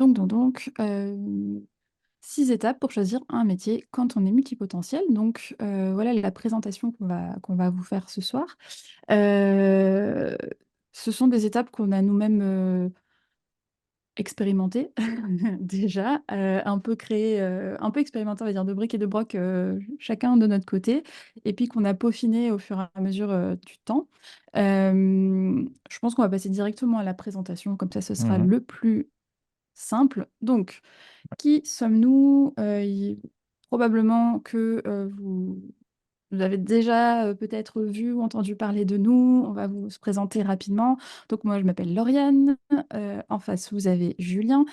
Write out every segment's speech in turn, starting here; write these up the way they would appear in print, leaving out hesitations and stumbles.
Donc, 6 étapes pour choisir un métier quand on est multipotentiel. Donc, voilà la présentation qu'on va vous faire ce soir. Euh, Ce sont des étapes qu'on a nous-mêmes expérimentées déjà, un peu créées, un peu expérimentées, on va dire, de briques et de broc, chacun de notre côté, et puis qu'on a peaufiné au fur et à mesure du temps. Je pense qu'on va passer directement à la présentation, comme ça ce sera Mhm. le plus simple. Donc, qui sommes-nous? Probablement que vous avez déjà peut-être vu ou entendu parler de nous. On va vous se présenter rapidement. Donc moi, je m'appelle Lauriane. En face, vous avez Julien.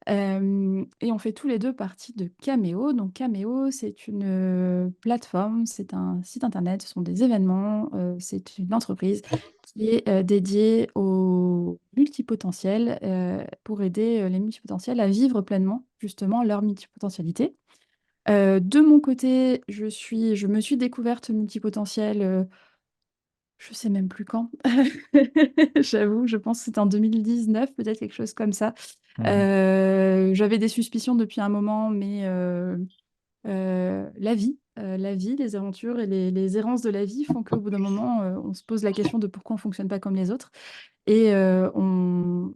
Et on fait tous les deux partie de Cameo. Donc Cameo, c'est une plateforme, c'est un site internet, ce sont des événements, c'est une entreprise qui est dédiée aux multipotentiels pour aider les multipotentiels à vivre pleinement justement leur multipotentialité. De mon côté, je me suis découverte multipotentielle, je sais même plus quand. J'avoue, je pense que c'était en 2019, peut-être quelque chose comme ça. Mhm. J'avais des suspicions depuis un moment, mais la vie, les aventures et les errances de la vie font qu'au bout d'un moment, on se pose la question de pourquoi on fonctionne pas comme les autres. Et on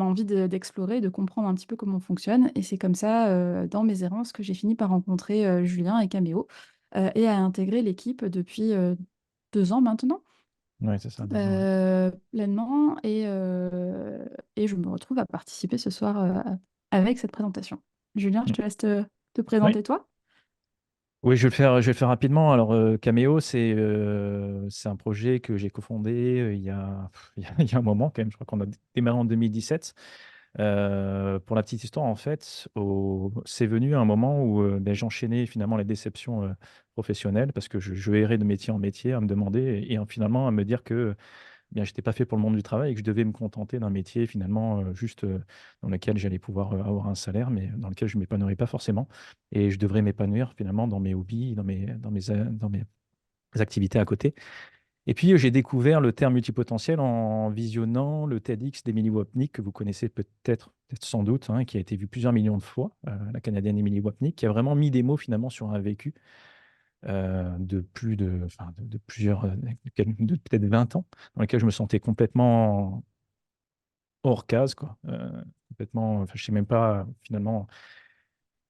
a envie d'explorer, de comprendre un petit peu comment on fonctionne. Et c'est comme ça, dans mes errances, que j'ai fini par rencontrer Julien et Caméo et à intégrer l'équipe depuis 2 ans maintenant, Ouais, c'est ça, 2 ans. Ouais. pleinement. Et je me retrouve à participer ce soir avec cette présentation. Julien, je Mm. te laisse te Oui, présenter toi. oui, je vais le faire rapidement. Alors, Cameo, c'est un projet que j'ai cofondé il y a un moment quand même. Je crois qu'on a démarré en 2017. Pour la petite histoire, en fait, c'est venu un moment où ben, j'enchaînais finalement les déceptions professionnelles parce que je errais de métier en métier à me demander finalement à me dire que bien, j'étais pas fait pour le monde du travail et que je devais me contenter d'un métier finalement juste dans lequel j'allais pouvoir avoir un salaire, mais dans lequel je m'épanouirais pas forcément. Et je devrais m'épanouir finalement dans mes hobbies, dans mes activités à côté. Et puis, j'ai découvert le terme multipotentiel en visionnant le TEDx d'Emily Wapnick, que vous connaissez peut-être sans doute, hein, qui a été vu plusieurs millions de fois, la Canadienne Emily Wapnick, qui a vraiment mis des mots finalement sur un vécu de plusieurs, de peut-être 20 ans, dans lequel je me sentais complètement hors case, quoi. Complètement, enfin, je sais même pas finalement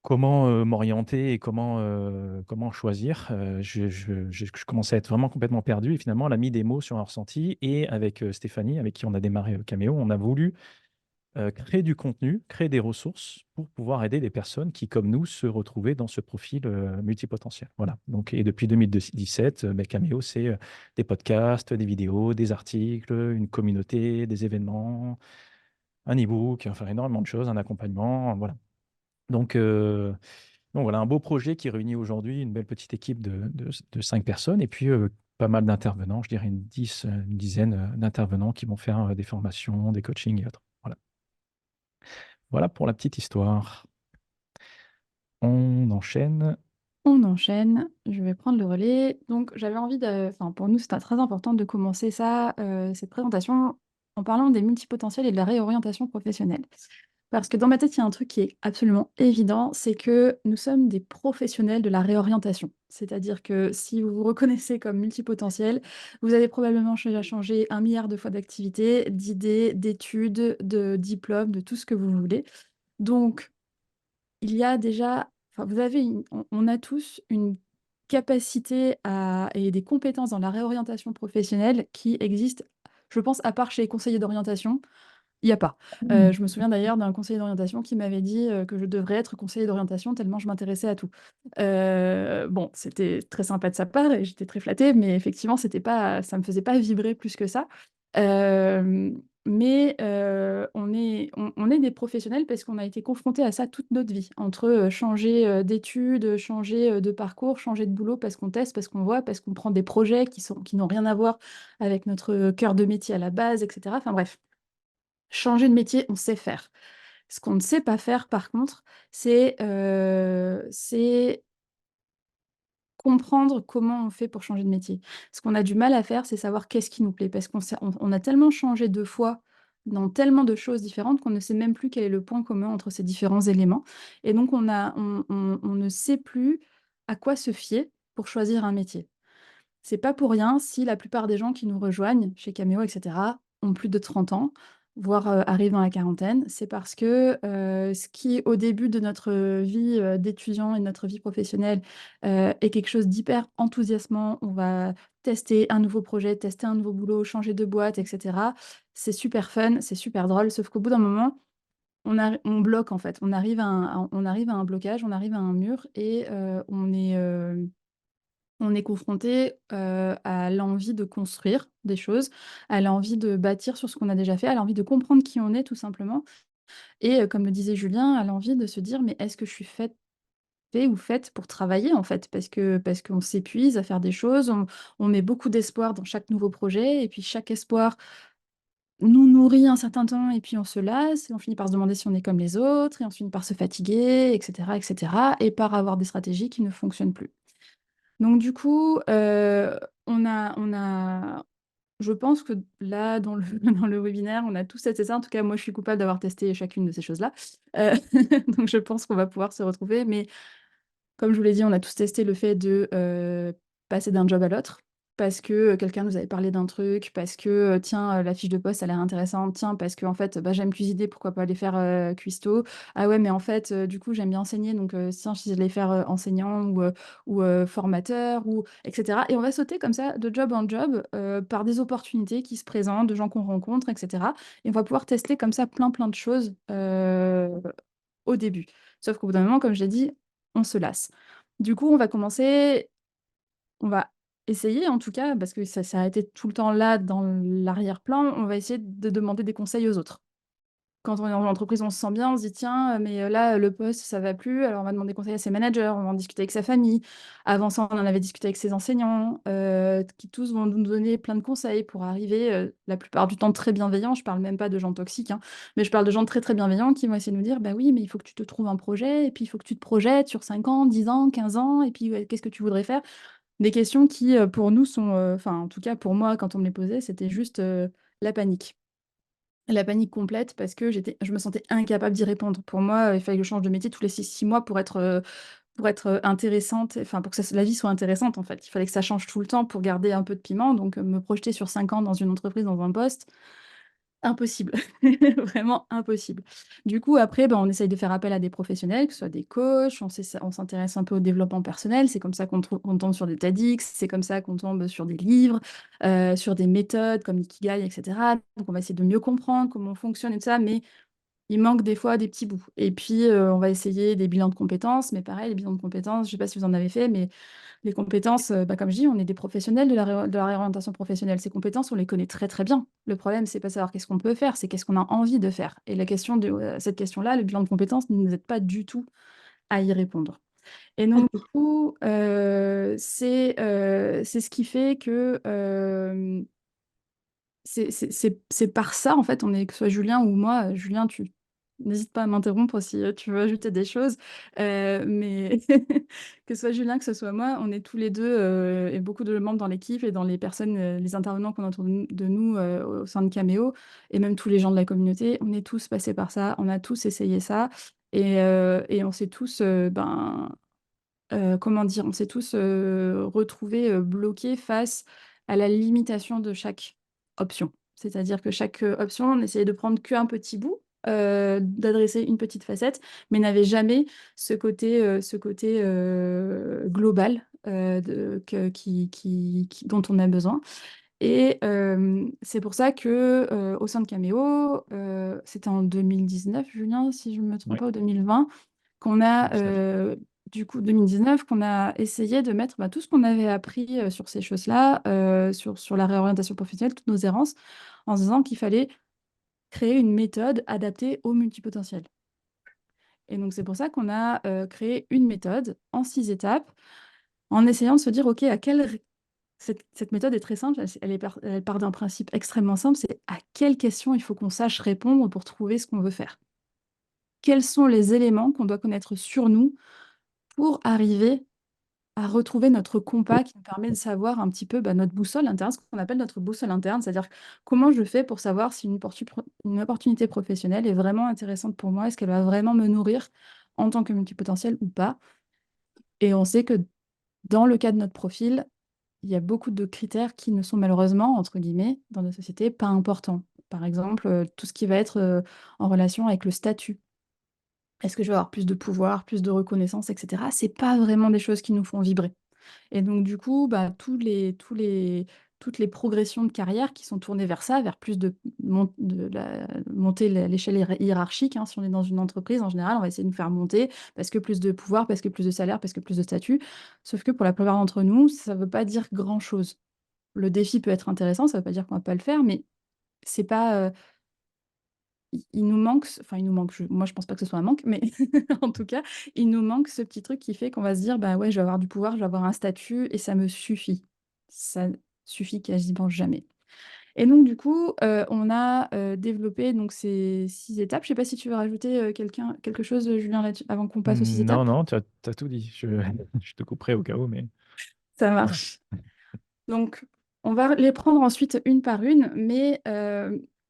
comment m'orienter et comment choisir. Je commençais à être vraiment complètement perdu et finalement, elle a mis des mots sur un ressenti et avec Stéphanie, avec qui on a démarré Cameo, on a voulu créer du contenu, créer des ressources pour pouvoir aider des personnes qui, comme nous, se retrouvaient dans ce profil multipotentiel. Voilà. Donc, et depuis 2017, ben, Cameo, c'est des podcasts, des vidéos, des articles, une communauté, des événements, un e-book, enfin énormément de choses, un accompagnement. Voilà. Donc, voilà, un beau projet qui réunit aujourd'hui une belle petite équipe de 5 personnes et puis pas mal d'intervenants, je dirais une dizaine d'intervenants qui vont faire des formations, des coachings et autres. Voilà. Voilà pour la petite histoire. On enchaîne. On enchaîne, je vais prendre le relais. Donc, j'avais envie de. Enfin, pour nous, c'était très important de commencer cette présentation, en parlant des multipotentiels et de la réorientation professionnelle. Parce que dans ma tête, il y a un truc qui est absolument évident, c'est que nous sommes des professionnels de la réorientation. C'est-à-dire que si vous vous reconnaissez comme multipotentiel, vous avez probablement déjà changé 1 milliard de fois d'activités, d'idées, d'études, de diplômes, de tout ce que vous voulez. Donc, il y a déjà, enfin, on a tous une capacité et des compétences dans la réorientation professionnelle qui existent, je pense, à part chez les conseillers d'orientation, il n'y a pas. Je me souviens d'ailleurs d'un conseiller d'orientation qui m'avait dit que je devrais être conseiller d'orientation tellement je m'intéressais à tout. Bon, c'était très sympa de sa part et j'étais très flattée, mais effectivement, c'était pas, ça me faisait pas vibrer plus que ça. Euh, mais on est des professionnels parce qu'on a été confrontés à ça toute notre vie, entre changer d'études, changer de parcours, changer de boulot parce qu'on teste, parce qu'on voit, parce qu'on prend des projets qui n'ont rien à voir avec notre cœur de métier à la base, etc. Enfin bref. Changer de métier, on sait faire. Ce qu'on ne sait pas faire, par contre, c'est comprendre comment on fait pour changer de métier. Ce qu'on a du mal à faire, c'est savoir qu'est-ce qui nous plaît, parce on a tellement changé de fois dans tellement de choses différentes qu'on ne sait même plus quel est le point commun entre ces différents éléments. Et donc, on ne sait plus à quoi se fier pour choisir un métier. C'est pas pour rien si la plupart des gens qui nous rejoignent chez Cameo, etc., ont plus de 30 ans, voire arrivent dans la quarantaine. C'est parce que ce qui, au début de notre vie d'étudiant et de notre vie professionnelle, est quelque chose d'hyper enthousiasmant. On va tester un nouveau projet, tester un nouveau boulot, changer de boîte, etc. C'est super fun, c'est super drôle, sauf qu'au bout d'un moment, on bloque en fait. On arrive à un blocage, on arrive à un mur et on est confronté à l'envie de construire des choses, à l'envie de bâtir sur ce qu'on a déjà fait, à l'envie de comprendre qui on est tout simplement. Et comme le disait Julien, à l'envie de se dire, mais est-ce que je suis fait ou faite pour travailler en fait? Parce qu'on s'épuise à faire des choses, on met beaucoup d'espoir dans chaque nouveau projet, et puis chaque espoir nous nourrit un certain temps, et puis on se lasse, et on finit par se demander si on est comme les autres, et on finit par se fatiguer, etc., etc., et par avoir des stratégies qui ne fonctionnent plus. Donc du coup, je pense que là, dans le, dans le webinaire, on a tous testé ça. En tout cas, moi, je suis coupable d'avoir testé chacune de ces choses-là. Euh, donc je pense qu'on va pouvoir se retrouver. Mais comme je vous l'ai dit, on a tous testé le fait de passer d'un job à l'autre parce que quelqu'un nous avait parlé d'un truc, parce que tiens, la fiche de poste a l'air intéressante, tiens, parce que en fait, bah, j'aime cuisiner, pourquoi pas aller faire cuistot? Ah ouais, mais en fait, du coup, j'aime bien enseigner, donc tiens, je vais faire enseignant ou formateur, ou etc. Et on va sauter comme ça de job en job par des opportunités qui se présentent, de gens qu'on rencontre, etc. Et on va pouvoir tester comme ça plein de choses au début. Sauf qu'au bout d'un moment, comme je l'ai dit, on se lasse. Du coup, on va essayer en tout cas, parce que ça a été tout le temps là dans l'arrière-plan, on va essayer de demander des conseils aux autres. Quand on est dans l'entreprise, on se sent bien, on se dit tiens, mais là, le poste, ça va plus. Alors, on va demander conseil à ses managers, on va en discuter avec sa famille. Avant ça, on en avait discuté avec ses enseignants, qui tous vont nous donner plein de conseils pour arriver, la plupart du temps très bienveillants. Je parle même pas de gens toxiques, hein, mais je parle de gens très bienveillants qui vont essayer de nous dire bah oui, mais il faut que tu te trouves un projet, et puis il faut que tu te projettes sur 5 ans, 10 ans, 15 ans, et puis ouais, qu'est-ce que tu voudrais faire? Des questions qui, pour nous, sont, enfin, en tout cas pour moi, quand on me les posait, c'était juste la panique. La panique complète parce que je me sentais incapable d'y répondre. Pour moi, il fallait que je change de métier tous les 6 mois pour être intéressante, enfin pour que la vie soit intéressante en fait. Il fallait que ça change tout le temps pour garder un peu de piment. Donc me projeter sur 5 ans dans une entreprise, dans un poste, impossible, vraiment impossible. Du coup, après, ben, on essaye de faire appel à des professionnels, que ce soit des coachs, on s'intéresse un peu au développement personnel, c'est comme ça qu'on tombe sur des TEDx, c'est comme ça qu'on tombe sur des livres, sur des méthodes comme Ikigai, etc. Donc on va essayer de mieux comprendre comment on fonctionne et tout ça, mais il manque des fois des petits bouts. Et puis, on va essayer des bilans de compétences, mais pareil, les bilans de compétences, je ne sais pas si vous en avez fait, mais les compétences, bah, comme je dis, on est des professionnels de la réorientation professionnelle. Ces compétences, on les connaît très bien. Le problème, c'est pas savoir qu'est-ce qu'on peut faire, c'est qu'est-ce qu'on a envie de faire. Et cette question-là, le bilan de compétences ne nous aide pas du tout à y répondre. Et donc, du coup, c'est ce qui fait que c'est par ça, en fait, on est, que ce soit Julien ou moi, Julien, tu n'hésite pas à m'interrompre si tu veux ajouter des choses, mais que ce soit Julien, que ce soit moi, on est tous les deux, et beaucoup de membres dans l'équipe et dans les personnes, les intervenants qu'on a autour de nous au sein de Caméo, et même tous les gens de la communauté, on est tous passés par ça, on a tous essayé ça, et on s'est tous, comment dire, on s'est tous retrouvés bloqués face à la limitation de chaque option. C'est-à-dire que chaque option, on essayait de prendre qu'un petit bout, d'adresser une petite facette, mais n'avait jamais ce côté global dont on a besoin. Et c'est pour ça que au sein de Cameo, c'était en 2019, Julien, si je ne me trompe Oui, pas, ou 2020, qu'on a 19. du coup 2019, qu'on a essayé de mettre bah, tout ce qu'on avait appris sur ces choses-là, sur la réorientation professionnelle, toutes nos errances, en se disant qu'il fallait créer une méthode adaptée au multipotentiel. Et donc c'est pour ça qu'on a créé une méthode en 6 étapes, en essayant de se dire, OK, cette méthode est très simple, elle part d'un principe extrêmement simple, c'est à quelles questions il faut qu'on sache répondre pour trouver ce qu'on veut faire. Quels sont les éléments qu'on doit connaître sur nous pour arriver à retrouver notre compas qui nous permet de savoir un petit peu bah, notre boussole interne, ce qu'on appelle notre boussole interne, c'est-à-dire comment je fais pour savoir si une opportunité professionnelle est vraiment intéressante pour moi, est-ce qu'elle va vraiment me nourrir en tant que multipotentiel ou pas. Et on sait que dans le cas de notre profil, il y a beaucoup de critères qui ne sont malheureusement, entre guillemets, dans notre société, pas importants. Par exemple, tout ce qui va être en relation avec le statut. Est-ce que je vais avoir plus de pouvoir, plus de reconnaissance, etc. C'est pas vraiment des choses qui nous font vibrer. Et donc, du coup, bah, toutes les progressions de carrière qui sont tournées vers ça, vers plus monter l'échelle hiérarchique, hein. Si on est dans une entreprise, en général, on va essayer de nous faire monter parce que plus de pouvoir, parce que plus de salaire, parce que plus de statut. Sauf que pour la plupart d'entre nous, ça ne veut pas dire grand-chose. Le défi peut être intéressant, ça ne veut pas dire qu'on ne va pas le faire, mais c'est pas, il nous manque, enfin il nous manque, moi je pense pas que ce soit un manque, mais en tout cas, il nous manque ce petit truc qui fait qu'on va se dire, bah ouais, je vais avoir du pouvoir, je vais avoir un statut et ça me suffit. Ça suffit quasiment jamais. Et donc du coup, on a développé donc ces 6 étapes. Je sais pas si tu veux rajouter quelque chose, Julien, là avant qu'on passe aux 6 étapes. Non, non, tu as tout dit. Je te couperai au cas où, mais Ça voilà. marche. Donc, on va les prendre ensuite une par une, mais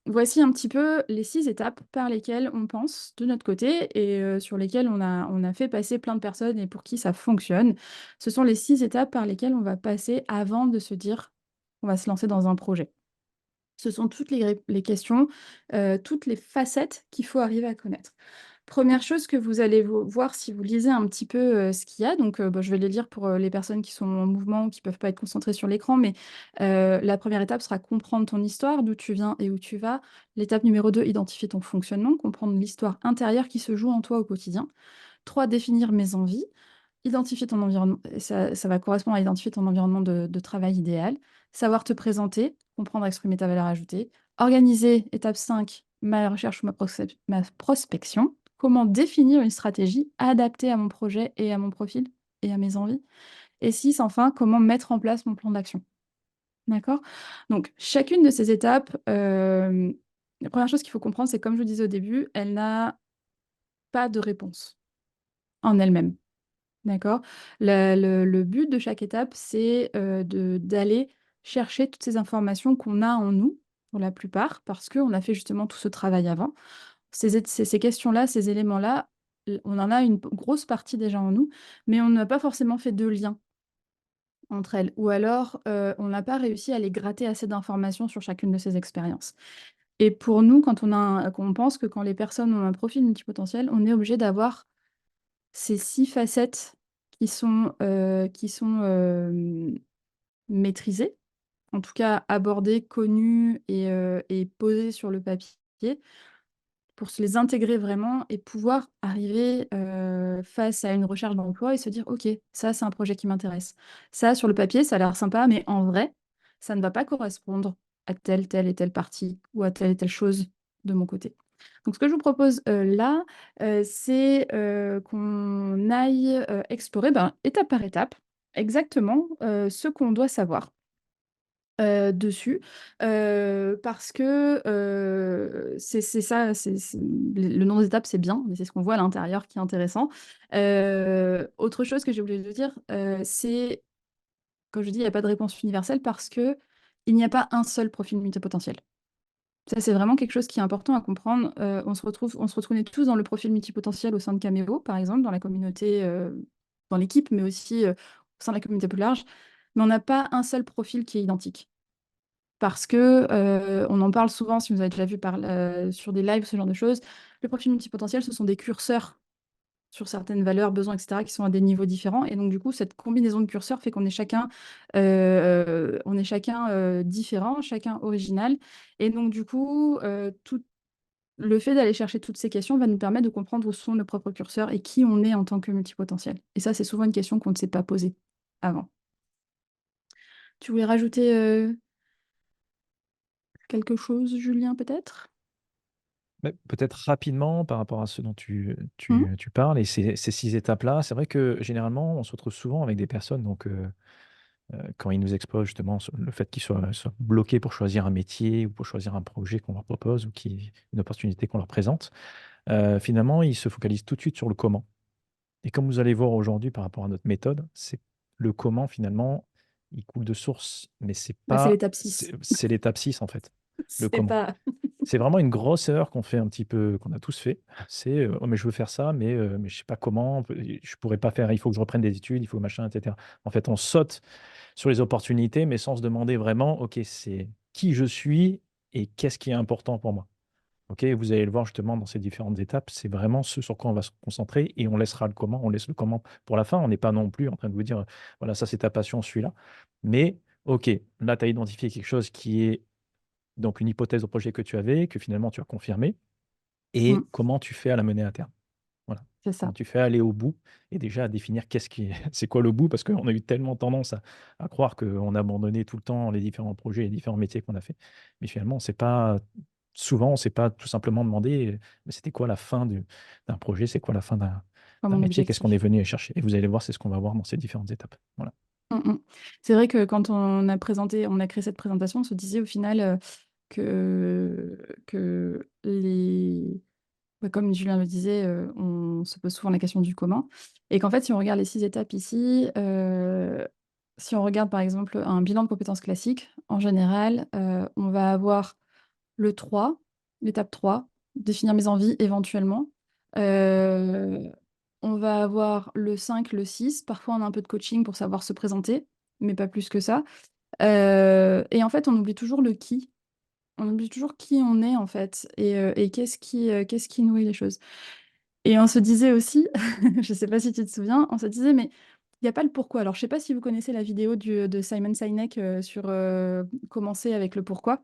voici un petit peu les 6 étapes par lesquelles on pense de notre côté et sur lesquelles on a fait passer plein de personnes et pour qui ça fonctionne. Ce sont les 6 étapes par lesquelles on va passer avant de se dire qu'on va se lancer dans un projet. Ce sont toutes les questions, toutes les facettes qu'il faut arriver à connaître. Première chose que vous allez voir si vous lisez un petit peu ce qu'il y a, donc bah, je vais les lire pour les personnes qui sont en mouvement, qui ne peuvent pas être concentrées sur l'écran, mais la première étape sera comprendre ton histoire, d'où tu viens et où tu vas. L'étape numéro 2, identifier ton fonctionnement, comprendre l'histoire intérieure qui se joue en toi au quotidien. 3, définir mes envies. Identifier ton environnement, ça va correspondre à identifier ton environnement de travail idéal. Savoir te présenter, comprendre, exprimer ta valeur ajoutée. Organiser, étape 5, ma recherche ou ma prospection. Comment définir une stratégie adaptée à mon projet et à mon profil et à mes envies. Et 6, enfin, comment mettre en place mon plan d'action. D'accord? Donc, chacune de ces étapes, la première chose qu'il faut comprendre, c'est comme je vous disais au début, elle n'a pas de réponse en elle-même. D'accord. Le but de chaque étape, c'est d'aller chercher toutes ces informations qu'on a en nous, pour la plupart, parce qu'on a fait justement tout ce travail avant. Ces questions-là, ces éléments-là, on en a une grosse partie déjà en nous, mais on n'a pas forcément fait de lien entre elles. Ou alors, on n'a pas réussi à aller gratter assez d'informations sur chacune de ces expériences. Et pour nous, quand on pense que quand les personnes ont un profil multipotentiel, on est obligé d'avoir ces 6 facettes qui sont, maîtrisées, en tout cas abordées, connues et posées sur le papier pour se les intégrer vraiment et pouvoir arriver, face à une recherche d'emploi et se dire: «OK, ça, c'est un projet qui m'intéresse. Ça, sur le papier, ça a l'air sympa, mais en vrai, ça ne va pas correspondre à telle et telle partie ou à telle et telle chose de mon côté». Donc ce que je vous propose, là, c'est, qu'on aille, explorer, ben, étape par étape, exactement, ce qu'on doit savoir dessus, parce que, c'est ça, c'est le nombre d'étapes, c'est bien, mais c'est ce qu'on voit à l'intérieur qui est intéressant. Autre chose que j'ai oublié de dire, c'est, comme je dis, il y a pas de réponse universelle parce que il n'y a pas un seul profil multipotentiel. Ça, c'est vraiment quelque chose qui est important à comprendre. On se retrouvait tous dans le profil multipotentiel au sein de Caméo, par exemple, dans la communauté, dans l'équipe, mais aussi, au sein de la communauté plus large, mais on n'a pas un seul profil qui est identique. Parce que, on en parle souvent, si vous avez déjà vu sur des lives, ce genre de choses. Le profil multipotentiel, ce sont des curseurs sur certaines valeurs, besoins, et cetera, qui sont à des niveaux différents et donc du coup, cette combinaison de curseurs fait on est chacun, différent, chacun original et donc du coup, tout le fait d'aller chercher toutes ces questions va nous permettre de comprendre où sont nos propres curseurs et qui on est en tant que multipotentiel et ça, c'est souvent une question qu'on ne s'est pas posée avant. Tu voulais rajouter, quelque chose, Julien, peut-être? Mais peut-être rapidement par rapport à ce dont Mmh. tu parles et ces 6 étapes-là, c'est vrai que généralement, on se retrouve souvent avec des personnes donc quand ils nous exposent justement sur le fait qu'ils soient bloqués pour choisir un métier ou pour choisir un projet qu'on leur propose ou une opportunité qu'on leur présente, finalement, ils se focalisent tout de suite sur le comment et comme vous allez voir aujourd'hui par rapport à notre méthode, c'est le comment, finalement, il coule de source, mais c'est Bah, c'est pas, l'étape c'est 6. c'est l'étape 6 en fait, le C'est comment. pas... C'est vraiment une grosse erreur qu'on fait un petit peu, qu'on a tous fait. C'est oh, mais je veux faire ça, mais je sais pas comment, je pourrais pas faire, il faut que je reprenne des études, il faut machin, etc. En fait, on saute sur les opportunités, mais sans se demander vraiment, OK, c'est qui je suis et qu'est-ce qui est important pour moi. OK, vous allez le voir justement dans ces différentes étapes, c'est vraiment ce sur quoi on va se concentrer et on laissera le comment, on laisse le comment pour la fin. On n'est pas non plus en train de vous dire, voilà, ça c'est ta passion, celui-là. Mais OK, là, tu as identifié quelque chose qui est donc une hypothèse au projet que tu avais, que finalement tu as confirmé, Mm, et comment tu fais à la mener à terme. Voilà. c'est Comment ça. tu fais aller au bout et déjà à définir qu'est-ce qui est, c'est quoi le bout, parce qu'on a eu tellement tendance à croire qu'on abandonnait tout le temps les différents projets, les différents métiers qu'on a fait. Mais finalement, c'est pas, souvent, on ne s'est pas tout simplement demandé, mais c'était quoi la fin d'un projet, c'est quoi la fin Pas d'un mon métier, qu'est-ce qu'on est objectif. venu chercher. Et vous allez voir, c'est ce qu'on va voir dans ces différentes étapes. Voilà. Mm, mm. C'est vrai que quand on a créé cette présentation, on se disait au final que ouais, comme Julien le disait, on se pose souvent la question du comment. Et qu'en fait, si on regarde les 6 étapes ici, si on regarde par exemple un bilan de compétences classique, en général, on va avoir le 3, l'étape 3, définir mes envies éventuellement. Euh, on va avoir le 5, le 6. Parfois, on a un peu de coaching pour savoir se présenter, mais pas plus que ça. Et en fait, on oublie toujours le qui. On oublie toujours qui on est, en fait, et qu'est-ce qui nourrit les choses. Et on se disait aussi, je ne sais pas si tu te souviens, on se disait, mais il n'y a pas le pourquoi. Alors, je ne sais pas si vous connaissez la vidéo de Simon Sinek sur commencer avec le pourquoi.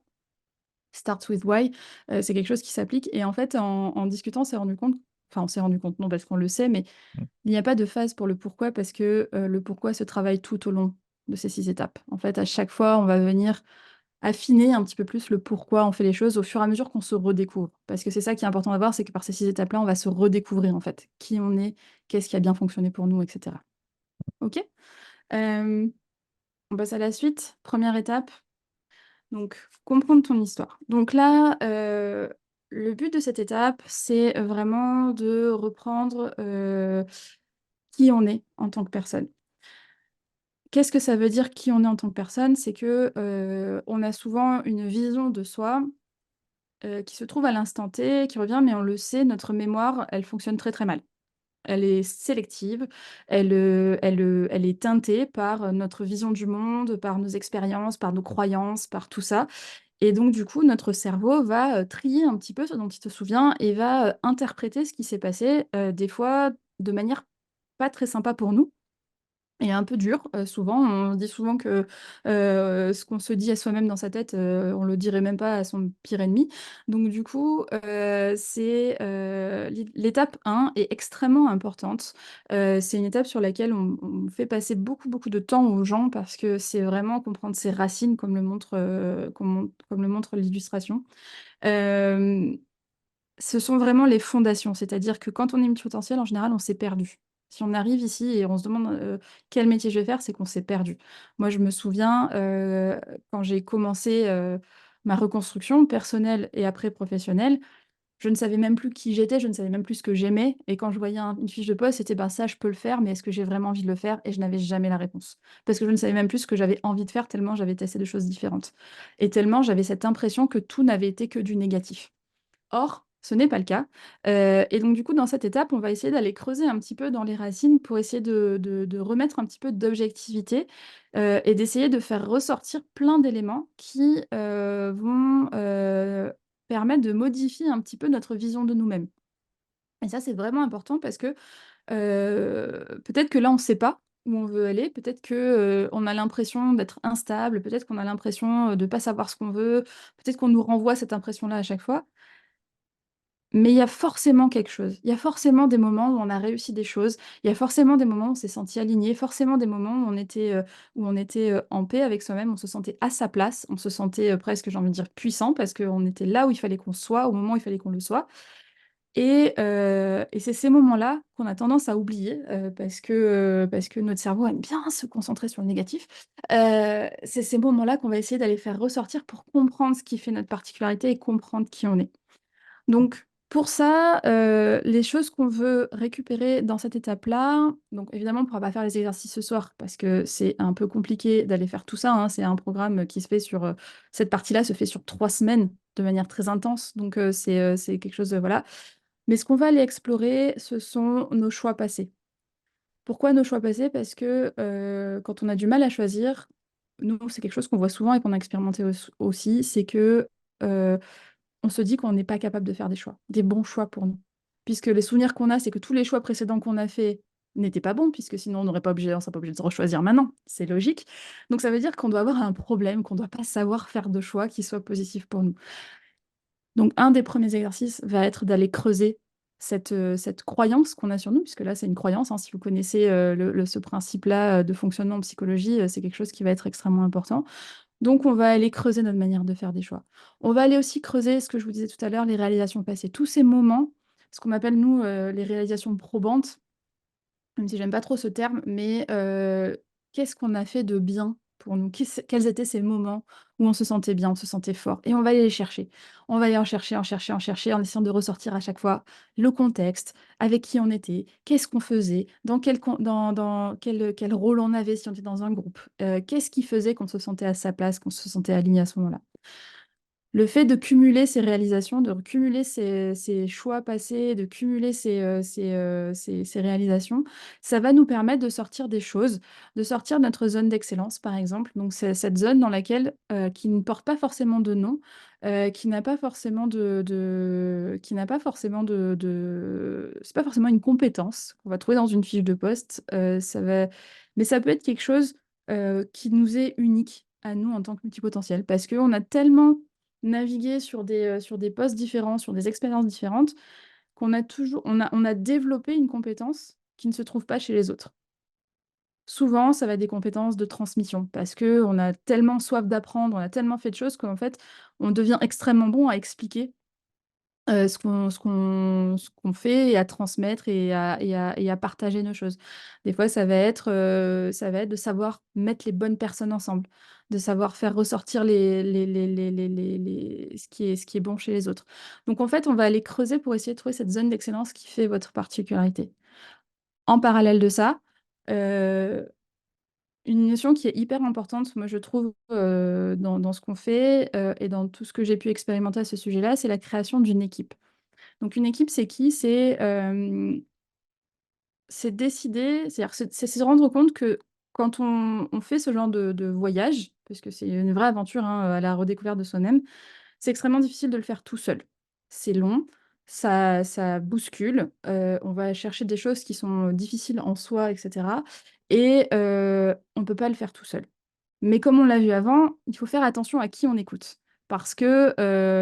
Start with why, c'est quelque chose qui s'applique. Et en fait, en discutant, on s'est rendu compte, enfin, on s'est rendu compte, non, parce qu'on le sait, mais Mm. il n'y a pas de phase pour le pourquoi, parce que le pourquoi se travaille tout au long de ces 6 étapes. En fait, à chaque fois, on va venir affiner un petit peu plus le pourquoi on fait les choses au fur et à mesure qu'on se redécouvre. Parce que c'est ça qui est important d'avoir, c'est que par ces 6 étapes-là, on va se redécouvrir, en fait, qui on est, qu'est-ce qui a bien fonctionné pour nous, etc. OK? Euh, on passe à la suite. Première étape, donc, comprendre ton histoire. Donc là, le but de cette étape, c'est vraiment de reprendre qui on est en tant que personne. Qu'est-ce que ça veut dire qui on est en tant que personne? C'est que on a souvent une vision de soi qui se trouve à l'instant T, qui revient, mais on le sait, notre mémoire, elle fonctionne très très mal. Elle est sélective, elle est teintée par notre vision du monde, par nos expériences, par nos croyances, par tout ça. Et donc, du coup, notre cerveau va trier un petit peu ce dont il se souvient et va interpréter ce qui s'est passé, des fois de manière pas très sympa pour nous. Et un peu dur, souvent. On dit souvent que ce qu'on se dit à soi-même dans sa tête, on le dirait même pas à son pire ennemi. Donc du coup, l'étape 1 est extrêmement importante. C'est une étape sur laquelle on fait passer beaucoup, beaucoup de temps aux gens parce que c'est vraiment comprendre ses racines, comme le montre l'illustration. Euh, Ce sont vraiment les fondations, c'est-à-dire que quand on est multipotentiel, en général, on s'est perdu. Si on arrive ici et on se demande quel métier je vais faire, c'est qu'on s'est perdu. Moi, je me souviens quand j'ai commencé ma reconstruction personnelle et après professionnelle, je ne savais même plus qui j'étais, je ne savais même plus ce que j'aimais. Et quand je voyais une fiche de poste, c'était ben, ça, je peux le faire, mais est-ce que j'ai vraiment envie de le faire? Et je n'avais jamais la réponse. Parce que je ne savais même plus ce que j'avais envie de faire, tellement j'avais testé de choses différentes. Et tellement j'avais cette impression que tout n'avait été que du négatif. Or, ce n'est pas le cas. Et donc, du coup, dans cette étape, on va essayer d'aller creuser un petit peu dans les racines pour essayer de remettre un petit peu d'objectivité et d'essayer de faire ressortir plein d'éléments qui vont permettre de modifier un petit peu notre vision de nous-mêmes. Et ça, c'est vraiment important parce que peut-être que là, on ne sait pas où on veut aller, peut-être que on a l'impression d'être instable, peut-être qu'on a l'impression de ne pas savoir ce qu'on veut, peut-être qu'on nous renvoie cette impression-là à chaque fois. Mais il y a forcément quelque chose. Il y a forcément des moments où on a réussi des choses. Il y a forcément des moments où on s'est senti aligné. Forcément des moments où on était en paix avec soi-même. On se sentait à sa place. On se sentait presque, j'ai envie de dire, puissant parce qu'on était là où il fallait qu'on soit, au moment où il fallait qu'on le soit. Et c'est ces moments-là qu'on a tendance à oublier parce que notre cerveau aime bien se concentrer sur le négatif. C'est ces moments-là qu'on va essayer d'aller faire ressortir pour comprendre ce qui fait notre particularité et comprendre qui on est. Donc, Pour ça, les choses qu'on veut récupérer dans cette étape-là, donc évidemment, on ne pourra pas faire les exercices ce soir parce que c'est un peu compliqué d'aller faire tout ça, hein. C'est un programme qui se fait cette partie-là se fait sur 3 semaines de manière très intense. Donc c'est quelque chose de, voilà. Mais ce qu'on va aller explorer, ce sont nos choix passés. Pourquoi nos choix passés? Parce que quand on a du mal à choisir, nous, c'est quelque chose qu'on voit souvent et qu'on a expérimenté aussi, c'est que euh, on se dit qu'on n'est pas capable de faire des choix, des bons choix pour nous. Puisque les souvenirs qu'on a, c'est que tous les choix précédents qu'on a faits n'étaient pas bons, puisque sinon on serait pas obligé de se rechoisir maintenant. C'est logique. Donc ça veut dire qu'on doit avoir un problème, qu'on ne doit pas savoir faire de choix qui soient positifs pour nous. Donc un des premiers exercices va être d'aller creuser cette croyance qu'on a sur nous, puisque là c'est une croyance, hein. Si vous connaissez ce principe-là de fonctionnement en psychologie, c'est quelque chose qui va être extrêmement important. Donc, on va aller creuser notre manière de faire des choix. On va aller aussi creuser ce que je vous disais tout à l'heure, les réalisations passées. Tous ces moments, ce qu'on appelle, nous, les réalisations probantes, même si j'aime pas trop ce terme, mais qu'est-ce qu'on a fait de bien pour nous? Quels étaient ces moments où on se sentait bien, on se sentait fort? Et on va aller les chercher. On va aller en chercher, en chercher, en chercher, en essayant de ressortir à chaque fois le contexte, avec qui on était, qu'est-ce qu'on faisait, dans quel rôle on avait si on était dans un groupe, qu'est-ce qui faisait qu'on se sentait à sa place, qu'on se sentait aligné à ce moment-là. Le fait de cumuler ces réalisations, de cumuler ces choix passés, de cumuler ces réalisations, ça va nous permettre de sortir des choses, de sortir de notre zone d'excellence, par exemple. Donc, c'est cette zone dans laquelle, qui ne porte pas forcément de nom, qui n'a pas forcément qui n'a pas forcément c'est pas forcément une compétence qu'on va trouver dans une fiche de poste. Mais ça peut être quelque chose qui nous est unique à nous en tant que multipotentiel, parce qu'on a tellement naviguer sur des postes différents, sur des expériences différentes, on a développé une compétence qui ne se trouve pas chez les autres. Souvent, ça va être des compétences de transmission parce que on a tellement soif d'apprendre, on a tellement fait de choses qu'en fait, on devient extrêmement bon à expliquer ce qu'on fait et à transmettre et à partager nos choses. Des fois, ça va être de savoir mettre les bonnes personnes ensemble, de savoir faire ressortir ce qui est bon chez les autres. Donc, en fait, on va aller creuser pour essayer de trouver cette zone d'excellence qui fait votre particularité. En parallèle de ça, euh, une notion qui est hyper importante, moi je trouve, dans ce qu'on fait et dans tout ce que j'ai pu expérimenter à ce sujet-là, c'est la création d'une équipe. Donc une équipe, c'est qui? C'est décider, c'est-à-dire c'est se rendre compte que quand on fait ce genre de voyage, parce que c'est une vraie aventure, hein, à la redécouverte de soi-même, c'est extrêmement difficile de le faire tout seul. C'est long, ça bouscule, on va chercher des choses qui sont difficiles en soi, etc. Et on ne peut pas le faire tout seul. Mais comme on l'a vu avant, il faut faire attention à qui on écoute. Parce que,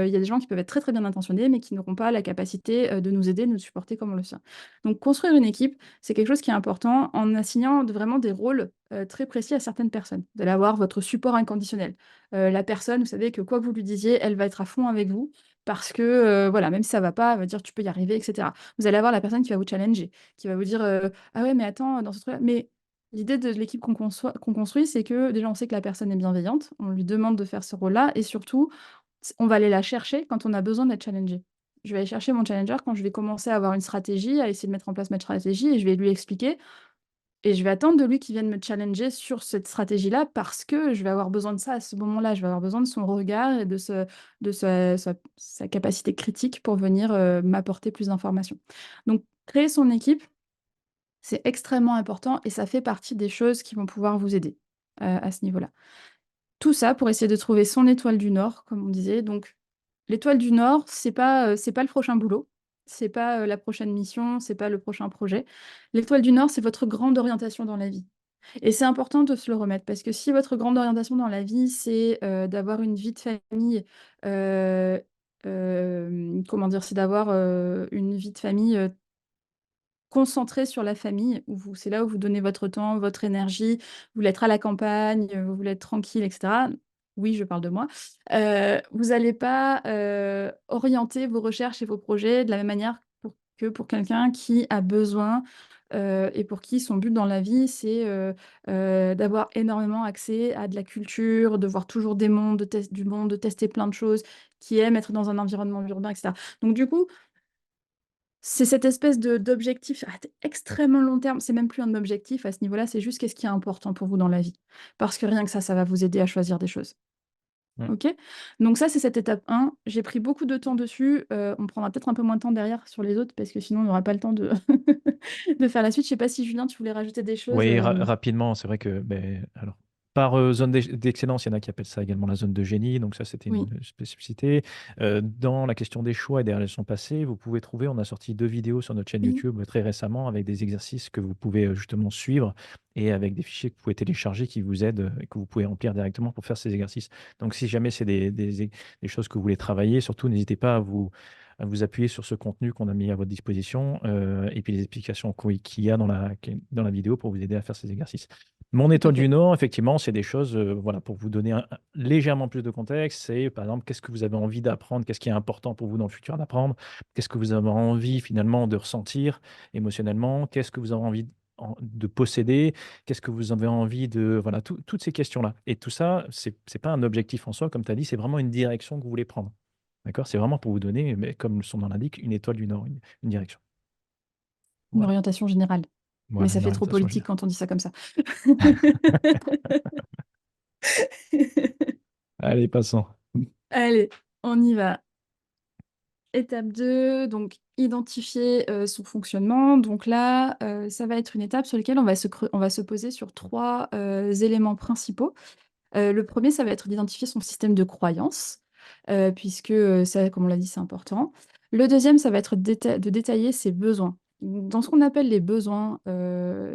il y a des gens qui peuvent être très très bien intentionnés, mais qui n'auront pas la capacité de nous aider, de nous supporter comme on le sait. Donc construire une équipe, c'est quelque chose qui est important en assignant vraiment des rôles très précis à certaines personnes. Vous allez avoir votre support inconditionnel. La personne, vous savez que quoi que vous lui disiez, elle va être à fond avec vous. Parce que, voilà, même si ça va pas, elle va dire tu peux y arriver, etc. Vous allez avoir la personne qui va vous challenger, qui va vous dire ah ouais, mais attends, dans ce truc-là. Mais l'idée de l'équipe qu'on construit, c'est que déjà, on sait que la personne est bienveillante, on lui demande de faire ce rôle-là, et surtout, on va aller la chercher quand on a besoin d'être challengé. Je vais aller chercher mon challenger quand je vais commencer à avoir une stratégie, à essayer de mettre en place ma stratégie, et je vais lui expliquer, et je vais attendre de lui qu'il vienne me challenger sur cette stratégie-là, parce que je vais avoir besoin de ça à ce moment-là. Je vais avoir besoin de son regard et de sa capacité critique pour venir m'apporter plus d'informations. Donc, créer son équipe, c'est extrêmement important et ça fait partie des choses qui vont pouvoir vous aider à ce niveau-là. Tout ça pour essayer de trouver son étoile du Nord, comme on disait. Donc, l'étoile du Nord, c'est pas le prochain boulot, c'est pas la prochaine mission, c'est pas le prochain projet. L'étoile du Nord, c'est votre grande orientation dans la vie. Et c'est important de se le remettre parce que si votre grande orientation dans la vie, c'est d'avoir une vie de famille, euh, comment dire, c'est d'avoir une vie de famille concentré sur la famille, c'est là où vous donnez votre temps, votre énergie, vous voulez être à la campagne, vous voulez être tranquille, etc. Oui, je parle de moi. Vous n'allez pas orienter vos recherches et vos projets de la même manière que pour quelqu'un qui a besoin et pour qui son but dans la vie, c'est d'avoir énormément accès à de la culture, de voir toujours du monde, de tester plein de choses, qui aime être dans un environnement urbain, etc. Donc du coup, C'est cette espèce d'objectif extrêmement long terme. C'est même plus un objectif à ce niveau-là, c'est juste qu'est-ce qui est important pour vous dans la vie. Parce que rien que ça va vous aider à choisir des choses. Mmh. OK? Donc ça, c'est cette étape 1. J'ai pris beaucoup de temps dessus. On prendra peut-être un peu moins de temps derrière sur les autres parce que sinon on n'aura pas le temps de de faire la suite. Je sais pas si Julien, tu voulais rajouter des choses, Oui, rapidement, c'est vrai que, alors, par zone d'excellence, il y en a qui appellent ça également la zone de génie, donc ça, c'était Oui. une spécificité. Dans la question des choix et des réalisations passées, vous pouvez trouver, on a sorti 2 vidéos sur notre chaîne Oui. YouTube très récemment avec des exercices que vous pouvez justement suivre et avec des fichiers que vous pouvez télécharger qui vous aident et que vous pouvez remplir directement pour faire ces exercices. Donc, si jamais c'est des choses que vous voulez travailler, surtout, n'hésitez pas à vous appuyer sur ce contenu qu'on a mis à votre disposition et puis les explications qu'il y a dans la vidéo pour vous aider à faire ces exercices. Mon Tout à étoile du fait. Nord, effectivement, c'est des choses, voilà, pour vous donner légèrement plus de contexte. C'est par exemple, qu'est-ce que vous avez envie d'apprendre? Qu'est-ce qui est important pour vous dans le futur d'apprendre? Qu'est-ce que vous avez envie finalement de ressentir émotionnellement? Qu'est-ce que vous avez envie de posséder? Qu'est-ce que vous avez envie de... Voilà, toutes ces questions-là. Et tout ça, c'est pas un objectif en soi, comme tu as dit, c'est vraiment une direction que vous voulez prendre. D'accord? C'est vraiment pour vous donner, mais comme son nom l'indique, une étoile du Nord, une direction. Une Voilà. orientation générale. Mais Voilà, ça une fait trop orientation politique générale. quand on dit ça comme ça. Allez, passons. Allez, on y va. Étape 2, donc identifier son fonctionnement. Donc là, ça va être une étape sur laquelle on va se poser sur trois éléments principaux. Le premier, ça va être d'identifier son système de croyance, puisque ça, comme on l'a dit, c'est important. Le deuxième, ça va être de détailler ses besoins. Dans ce qu'on appelle les besoins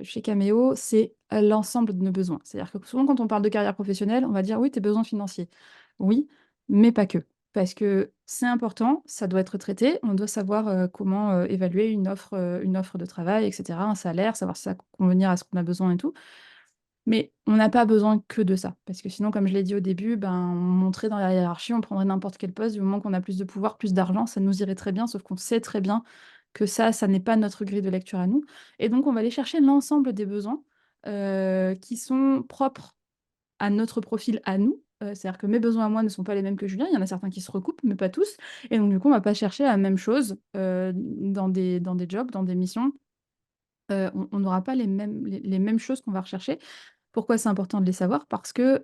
chez Cameo, c'est l'ensemble de nos besoins. C'est-à-dire que souvent, quand on parle de carrière professionnelle, on va dire oui, tes besoins financiers. Oui, mais pas que. Parce que c'est important, ça doit être traité. On doit savoir comment évaluer une offre de travail, etc., un salaire, savoir si ça va convenir à ce qu'on a besoin et tout. Mais on n'a pas besoin que de ça, parce que sinon, comme je l'ai dit au début, ben, on monterait dans la hiérarchie, on prendrait n'importe quel poste, du moment qu'on a plus de pouvoir, plus d'argent, ça nous irait très bien, sauf qu'on sait très bien que ça n'est pas notre grille de lecture à nous. Et donc, on va aller chercher l'ensemble des besoins qui sont propres à notre profil à nous. C'est-à-dire que mes besoins à moi ne sont pas les mêmes que Julien, il y en a certains qui se recoupent, mais pas tous. Et donc, du coup, on ne va pas chercher la même chose dans des jobs, dans des missions. On n'aura pas les mêmes choses qu'on va rechercher. Pourquoi c'est important de les savoir? Parce que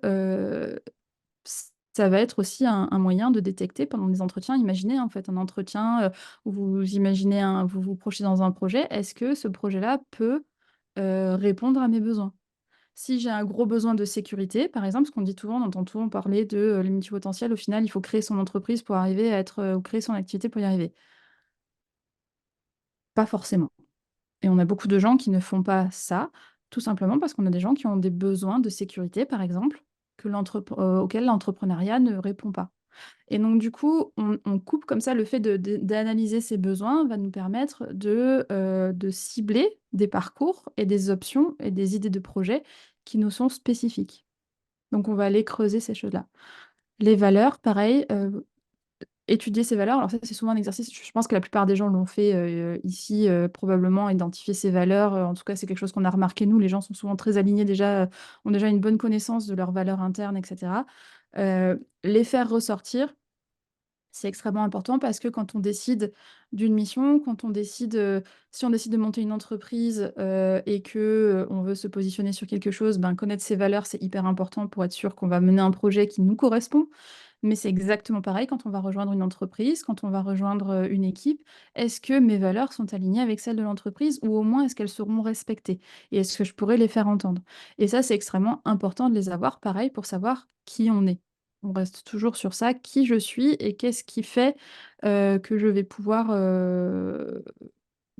ça va être aussi un moyen de détecter pendant des entretiens. Imaginez en fait un entretien où vous vous projetez dans un projet. Est-ce que ce projet-là peut répondre à mes besoins? Si j'ai un gros besoin de sécurité, par exemple, ce qu'on dit souvent, on entend souvent parler de les multipotentiels, au final, il faut créer son entreprise pour arriver à être, ou créer son activité pour y arriver. Pas forcément. Et on a beaucoup de gens qui ne font pas ça, tout simplement parce qu'on a des gens qui ont des besoins de sécurité, par exemple, auxquels l'entrepreneuriat ne répond pas. Et donc, du coup, on coupe comme ça le fait d'analyser ces besoins va nous permettre de cibler des parcours et des options et des idées de projets qui nous sont spécifiques. Donc, on va aller creuser ces choses-là. Les valeurs, pareil, étudier ses valeurs. Alors ça, c'est souvent un exercice, je pense que la plupart des gens l'ont fait ici, probablement, identifier ses valeurs. En tout cas, c'est quelque chose qu'on a remarqué, nous. Les gens sont souvent très alignés déjà, ont déjà une bonne connaissance de leurs valeurs internes, etc. Les faire ressortir, c'est extrêmement important parce que quand on décide d'une mission, quand on décide, si on décide de monter une entreprise et que on veut se positionner sur quelque chose, ben, connaître ses valeurs, c'est hyper important pour être sûr qu'on va mener un projet qui nous correspond. Mais c'est exactement pareil quand on va rejoindre une entreprise, quand on va rejoindre une équipe. Est-ce que mes valeurs sont alignées avec celles de l'entreprise ou au moins est-ce qu'elles seront respectées? Et est-ce que je pourrais les faire entendre? Et ça, c'est extrêmement important de les avoir, pareil, pour savoir qui on est. On reste toujours sur ça, qui je suis et qu'est-ce qui fait que je vais pouvoir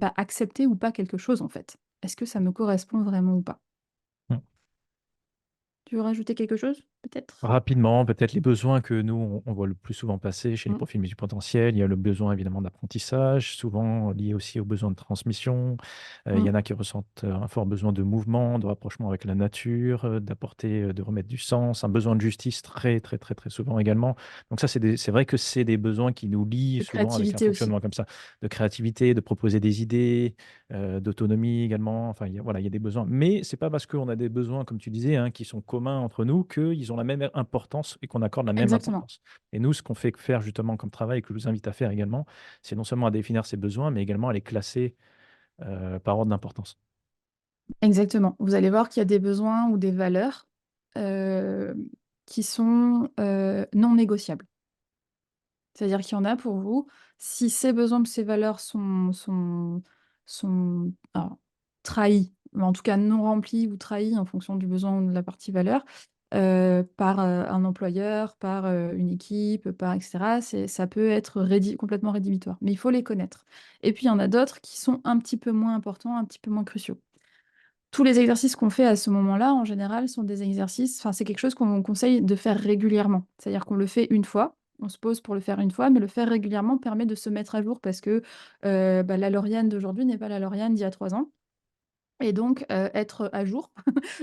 accepter ou pas quelque chose en fait. Est-ce que ça me correspond vraiment ou pas? Tu veux rajouter quelque chose, peut-être? Rapidement, peut-être les besoins que nous, on voit le plus souvent passer chez les Mm. profils multipotentiels. Il y a le besoin évidemment d'apprentissage, souvent lié aussi au besoin de transmission. Il y Mm. en a qui ressentent un fort besoin de mouvement, de rapprochement avec la nature, d'apporter, de remettre du sens, un besoin de justice très, très, très, très souvent également. Donc ça, c'est vrai que c'est des besoins qui nous lient De souvent avec un créativité aussi. fonctionnement comme ça, de créativité, de proposer des idées, d'autonomie également. Enfin, voilà, il y a des besoins. Mais c'est pas parce qu'on a des besoins, comme tu disais, hein, qui sont communs entre nous, qu'ils ils ont la même importance et qu'on accorde la même Exactement. importance. Et nous, ce qu'on fait faire justement comme travail, que je vous invite à faire également, c'est non seulement à définir ses besoins, mais également à les classer par ordre d'importance. Exactement. Vous allez voir qu'il y a des besoins ou des valeurs euh, qui sont non négociables. C'est-à-dire qu'il y en a pour vous, si ces besoins ou ces valeurs sont alors, trahis, mais en tout cas non remplis ou trahis en fonction du besoin de la partie valeur, par un employeur, par une équipe, par etc., ça peut être complètement rédhibitoire. Mais il faut les connaître. Et puis il y en a d'autres qui sont un petit peu moins importants, un petit peu moins cruciaux. Tous les exercices qu'on fait à ce moment-là, en général, sont des exercices, enfin, c'est quelque chose qu'on conseille de faire régulièrement. C'est-à-dire qu'on le fait une fois, on se pose pour le faire une fois, mais le faire régulièrement permet de se mettre à jour parce que la Lauriane d'aujourd'hui n'est pas la Lauriane d'il y a 3 ans. Et donc, être à jour,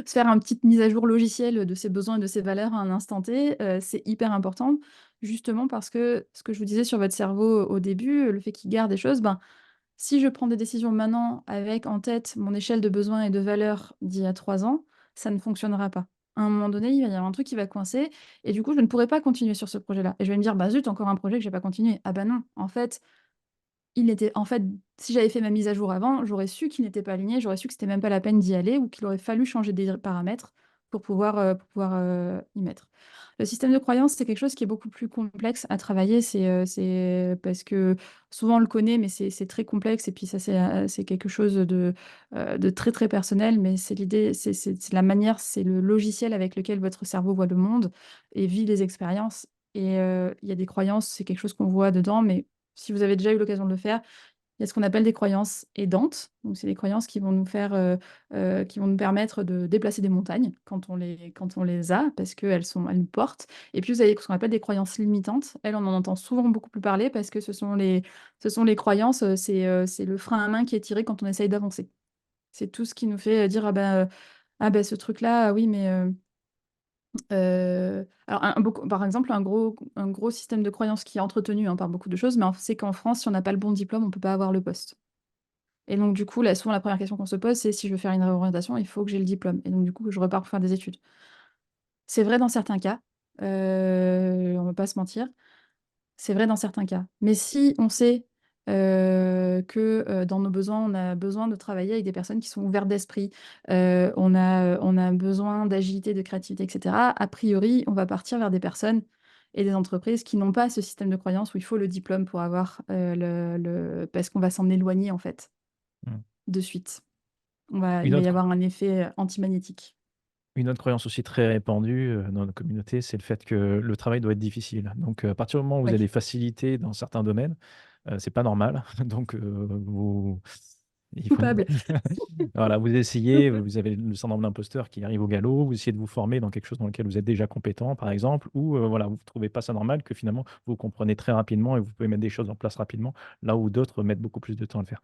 se faire une petite mise à jour logicielle de ses besoins et de ses valeurs à un instant T, c'est hyper important, justement parce que ce que je vous disais sur votre cerveau au début, le fait qu'il garde des choses, ben, si je prends des décisions maintenant avec en tête mon échelle de besoins et de valeurs d'il y a 3 ans, ça ne fonctionnera pas. À un moment donné, il va y avoir un truc qui va coincer et du coup, je ne pourrai pas continuer sur ce projet-là. Et je vais me dire, bah zut, encore un projet que j'ai pas continué. Ah bah non, en fait, si j'avais fait ma mise à jour avant, j'aurais su qu'il n'était pas aligné, j'aurais su que c'était même pas la peine d'y aller ou qu'il aurait fallu changer des paramètres pour pouvoir y mettre. Le système de croyance, c'est quelque chose qui est beaucoup plus complexe à travailler. C'est parce que souvent on le connaît, mais c'est très complexe. Et puis ça, c'est quelque chose de très très personnel. Mais c'est l'idée, c'est la manière, c'est le logiciel avec lequel votre cerveau voit le monde et vit les expériences. Et il y a des croyances, c'est quelque chose qu'on voit dedans, mais si vous avez déjà eu l'occasion de le faire, il y a ce qu'on appelle des croyances aidantes. Donc, c'est des croyances qui vont qui vont nous permettre de déplacer des montagnes quand on les a, parce elles nous portent. Et puis, vous avez ce qu'on appelle des croyances limitantes. Elles, on en entend souvent beaucoup plus parler parce que ce sont les croyances, c'est le frein à main qui est tiré quand on essaye d'avancer. C'est tout ce qui nous fait dire, ah bah, ce truc-là, ah oui, mais alors, par exemple, un gros système de croyance qui est entretenu par beaucoup de choses, mais c'est qu'en France, si on n'a pas le bon diplôme, on ne peut pas avoir le poste. Et donc, du coup, là, souvent, la première question qu'on se pose, c'est si je veux faire une réorientation, il faut que j'ai le diplôme. Et donc, du coup, je repars pour faire des études. C'est vrai dans certains cas, on ne va pas se mentir. C'est vrai dans certains cas. Mais si on sait que dans nos besoins, on a besoin de travailler avec des personnes qui sont ouvertes d'esprit, on a besoin d'agilité, de créativité, etc., a priori, on va partir vers des personnes et des entreprises qui n'ont pas ce système de croyance où il faut le diplôme pour avoir parce qu'on va s'en éloigner, en fait, Mm. de suite. Une Il va y autre, avoir un effet antimagnétique. une autre croyance aussi très répandue dans nos communautés, c'est le fait que le travail doit être difficile. Donc, à partir du moment où vous avez Oui. des facilités dans certains domaines, c'est pas normal. Donc, il faut, Coupable. voilà, vous essayez, vous avez le syndrome d'imposteur qui arrive au galop, vous essayez de vous former dans quelque chose dans lequel vous êtes déjà compétent, par exemple, ou voilà, vous ne trouvez pas ça normal que finalement vous comprenez très rapidement et vous pouvez mettre des choses en place rapidement, là où d'autres mettent beaucoup plus de temps à le faire.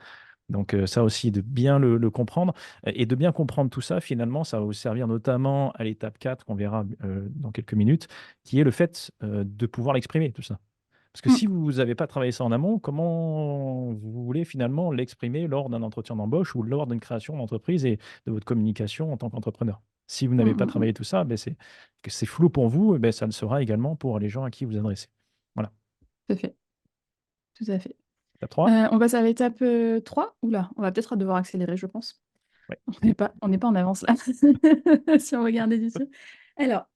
Donc ça aussi, de bien le comprendre et de bien comprendre tout ça, finalement, ça va vous servir notamment à l'étape 4 qu'on verra dans quelques minutes, qui est le fait de pouvoir l'exprimer, tout ça. Parce que si Mm. vous n'avez pas travaillé ça en amont, comment vous voulez finalement l'exprimer lors d'un entretien d'embauche ou lors d'une création d'entreprise et de votre communication en tant qu'entrepreneur? Si vous Mm, n'avez pas mm, mm. travaillé tout ça, ben que c'est flou pour vous, ben ça le sera également pour les gens à qui vous adressez. Voilà. Tout à fait. Tout à fait. Étape 3? On passe à l'étape 3. Oula, on va peut-être devoir accélérer, je pense. Ouais. On n'est pas en avance là, si on regarde dessus. Alors,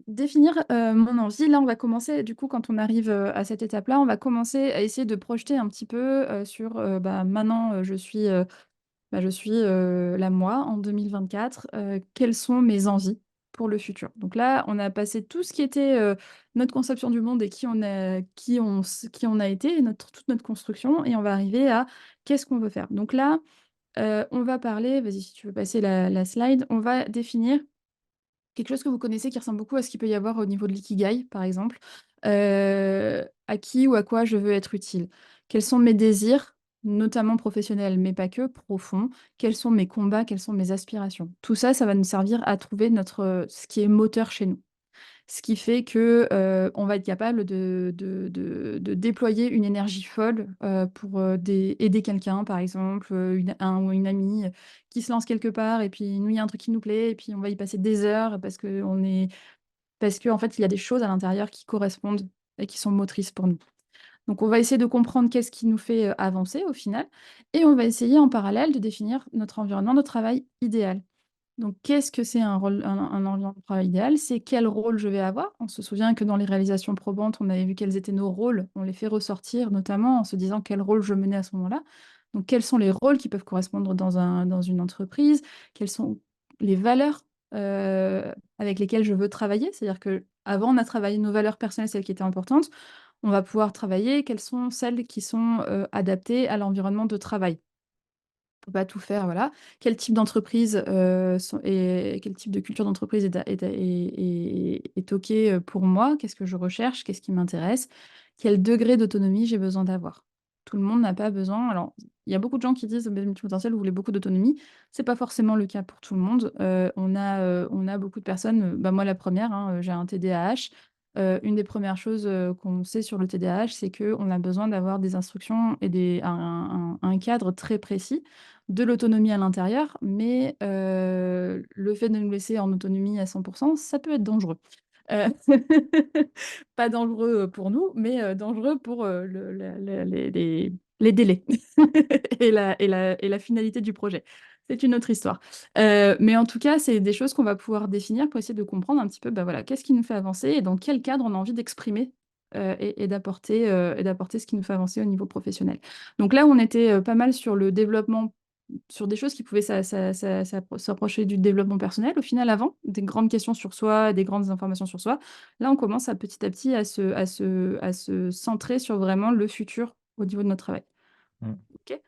définir mon envie. Là, on va commencer, du coup, quand on arrive à cette étape-là, on va commencer à essayer de projeter un petit peu sur maintenant, je suis là, moi, en 2024. Quelles sont mes envies pour le futur? Donc là, on a passé tout ce qui était notre conception du monde et qui on a été, et toute notre construction, et on va arriver à qu'est-ce qu'on veut faire. Donc là, on va parler, vas-y, si tu veux passer la slide, on va définir quelque chose que vous connaissez qui ressemble beaucoup à ce qu'il peut y avoir au niveau de l'ikigai, par exemple. À qui ou à quoi je veux être utile? Quels sont mes désirs, notamment professionnels, mais pas que, profonds? Quels sont mes combats? Quelles sont mes aspirations? Tout ça, ça va nous servir à trouver ce qui est moteur chez nous. Ce qui fait que on va être capable de déployer une énergie folle pour aider quelqu'un, par exemple, un ou une amie qui se lance quelque part, et puis nous, il y a un truc qui nous plaît, et puis on va y passer des heures parce qu'on est parce qu'en fait, il y a des choses à l'intérieur qui correspondent et qui sont motrices pour nous. Donc, on va essayer de comprendre qu'est-ce qui nous fait avancer au final, et on va essayer en parallèle de définir notre environnement de travail idéal. Donc, qu'est-ce que c'est un environnement de travail idéal? C'est quel rôle je vais avoir. On se souvient que dans les réalisations probantes, on avait vu quels étaient nos rôles. On les fait ressortir, notamment en se disant quel rôle je menais à ce moment-là. Donc, quels sont les rôles qui peuvent correspondre dans une entreprise? Quelles sont les valeurs avec lesquelles je veux travailler? C'est-à-dire que avant, on a travaillé nos valeurs personnelles, celles qui étaient importantes. On va pouvoir travailler quelles sont celles qui sont adaptées à l'environnement de travail. On peut pas tout faire, voilà. Quel type d'entreprise et quel type de culture d'entreprise est OK pour moi? Qu'est-ce que je recherche? Qu'est-ce qui m'intéresse? Quel degré d'autonomie j'ai besoin d'avoir? Tout le monde n'a pas besoin. Alors, il y a beaucoup de gens qui disent: «Beh, multipotentiel, vous voulez beaucoup d'autonomie». C'est pas forcément le cas pour tout le monde. On a beaucoup de personnes, bah, moi la première, hein, j'ai un TDAH. Une des premières choses, qu'on sait sur le TDAH, c'est qu'on a besoin d'avoir des instructions et un cadre très précis, de l'autonomie à l'intérieur, mais le fait de nous laisser en autonomie à 100%, ça peut être dangereux. Heu, pas dangereux, pour nous, mais dangereux pour, les délais et la finalité du projet. C'est une autre histoire. Mais en tout cas, c'est des choses qu'on va pouvoir définir pour essayer de comprendre un petit peu, bah, voilà, qu'est-ce qui nous fait avancer et dans quel cadre on a envie d'exprimer, et d'apporter ce qui nous fait avancer au niveau professionnel. Donc là, on était, pas mal sur le développement, sur des choses qui pouvaient s'approcher du développement personnel au final avant, des grandes questions sur soi, des grandes informations sur soi. Là, on commence à petit à se centrer sur vraiment le futur au niveau de notre travail. Mmh. OK?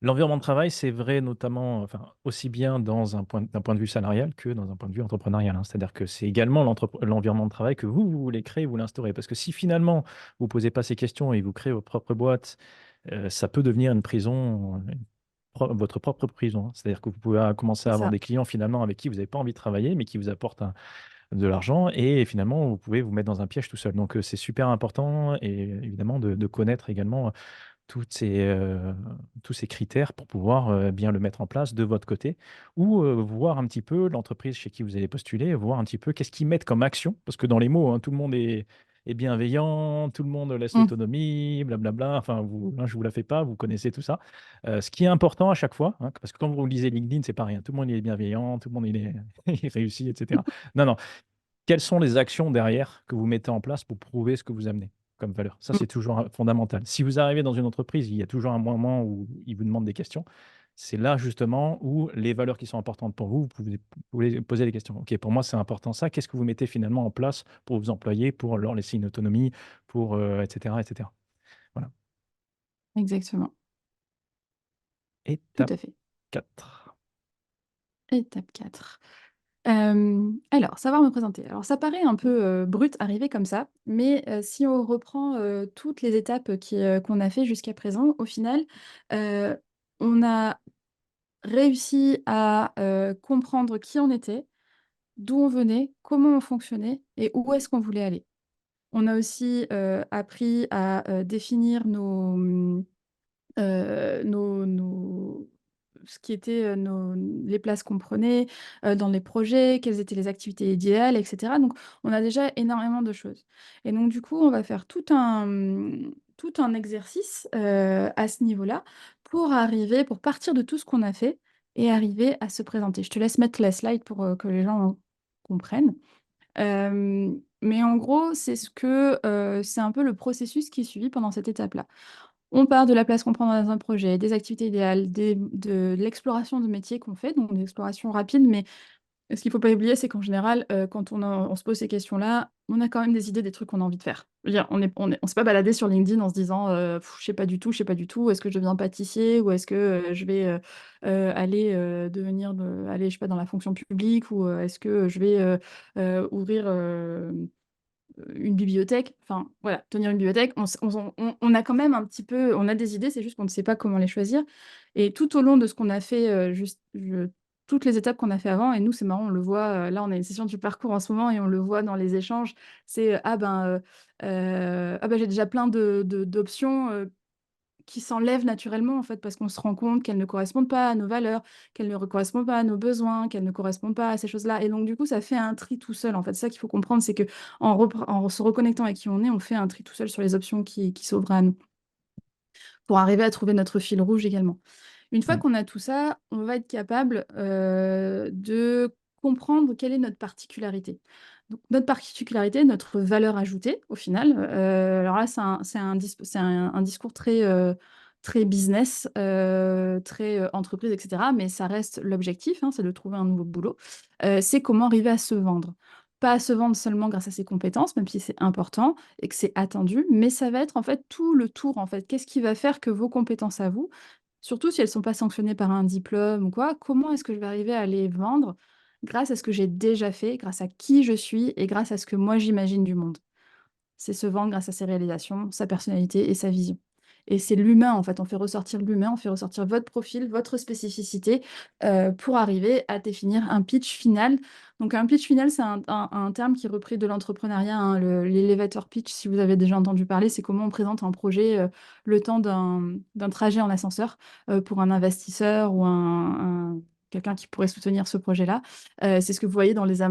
L'environnement de travail, c'est vrai notamment, enfin, aussi bien d'un point de vue salarial que dans un point de vue entrepreneurial, hein. C'est-à-dire que c'est également l'environnement de travail que vous voulez créer, vous l'instaurer. Parce que si finalement, vous posez pas ces questions et vous créez votre propre boîte, ça peut devenir une prison, votre propre prison, hein. C'est-à-dire que vous pouvez commencer C'est à avoir ça. des clients finalement avec qui vous n'avez pas envie de travailler, mais qui vous apportent de l'argent et finalement vous pouvez vous mettre dans un piège tout seul. Donc, c'est super important et évidemment de connaître également toutes ces, tous ces critères pour pouvoir, bien le mettre en place de votre côté ou, voir un petit peu l'entreprise chez qui vous allez postuler, voir un petit peu qu'est-ce qu'ils mettent comme action. Parce que dans les mots, hein, tout le monde est bienveillant, tout le monde laisse Mmh. l'autonomie, blablabla. Enfin, je vous la fais pas, vous connaissez tout ça. Ce qui est important à chaque fois, hein, parce que quand vous lisez LinkedIn, c'est pas rien. Tout le monde il est bienveillant, tout le monde il est il réussit et cetera. Non, non, quelles sont les actions derrière que vous mettez en place pour prouver ce que vous amenez comme valeur? Ça, Mmh. c'est toujours, fondamental. Si vous arrivez dans une entreprise, il y a toujours un moment où ils vous demandent des questions. C'est là justement où les valeurs qui sont importantes pour vous, vous pouvez poser les questions. OK, pour moi, c'est important ça. Qu'est-ce que vous mettez finalement en place pour vos employés, pour leur laisser une autonomie, pour, et cetera, et cetera? Voilà. Exactement. Tout Étape à fait. 4. Étape 4. Alors, savoir me présenter. Alors ça paraît un peu, brut arrivé comme ça, mais si on reprend, toutes les étapes qu'on a fait jusqu'à présent, au final, heu, on a réussi à, comprendre qui on était, d'où on venait, comment on fonctionnait et où est-ce qu'on voulait aller. On a aussi, appris à, définir nos ce qui était, les places qu'on prenait, dans les projets, quelles étaient les activités idéales et cetera. Donc on a déjà énormément de choses et donc du coup, on va faire tout un exercice, à ce niveau-là pour partir de tout ce qu'on a fait et arriver à se présenter. Je te laisse mettre la slide pour, que les gens comprennent. Mais en gros, c'est un peu le processus qui est suivi pendant cette étape-là. On part de la place qu'on prend dans un projet, des activités idéales, de l'exploration de métiers qu'on fait, donc une exploration rapide, mais ce qu'il ne faut pas oublier, c'est qu'en général, quand on se pose ces questions-là, on a quand même des idées des trucs qu'on a envie de faire. Je veux dire, on s'est pas baladé sur LinkedIn en se disant, «Je sais pas du tout, je sais pas du tout, est-ce que je deviens pâtissier ou est-ce que, je vais, aller, aller, je sais pas, dans la fonction publique ou, est-ce que je vais, ouvrir, une bibliothèque, enfin voilà, tenir une bibliothèque, on a quand même un petit peu on a des idées, c'est juste qu'on ne sait pas comment les choisir et tout au long de ce qu'on a fait, toutes les étapes qu'on a fait avant et nous, c'est marrant, on le voit, là, on a une session du parcours en ce moment et on le voit dans les échanges, c'est, «Ah ben, j'ai déjà plein d'options, qui s'enlèvent naturellement, en fait, parce qu'on se rend compte qu'elles ne correspondent pas à nos valeurs, qu'elles ne correspondent pas à nos besoins, qu'elles ne correspondent pas à ces choses-là. Et donc, du coup, ça fait un tri tout seul. En fait, c'est ça qu'il faut comprendre, c'est que en se reconnectant à qui on est, on fait un tri tout seul sur les options qui s'ouvrent à nous pour arriver à trouver notre fil rouge également. Une fois Mm. qu'on a tout ça, on va être capable de comprendre quelle est notre particularité. Donc, notre particularité, notre valeur ajoutée, au final. Alors là, c'est un discours très business, très entreprise, etc. Mais ça reste l'objectif, hein, c'est de trouver un nouveau boulot. C'est comment arriver à se vendre. Pas à se vendre seulement grâce à ses compétences, même si c'est important et que c'est attendu, mais ça va être en fait tout le tour. En fait, qu'est-ce qui va faire que vos compétences à vous, surtout si elles ne sont pas sanctionnées par un diplôme ou quoi, comment est-ce que je vais arriver à les vendre grâce à ce que j'ai déjà fait, grâce à qui je suis et grâce à ce que moi j'imagine du monde. C'est se vendre grâce à ses réalisations, sa personnalité et sa vision. Et c'est l'humain, en fait. On fait ressortir l'humain, on fait ressortir votre profil, votre spécificité pour arriver à définir un pitch final. Donc, un pitch final, c'est un terme qui est repris de l'entrepreneuriat, hein, l'elevator pitch, si vous avez déjà entendu parler, c'est comment on présente un projet le temps d'un trajet en ascenseur pour un investisseur ou quelqu'un qui pourrait soutenir ce projet-là. C'est ce que vous voyez dans les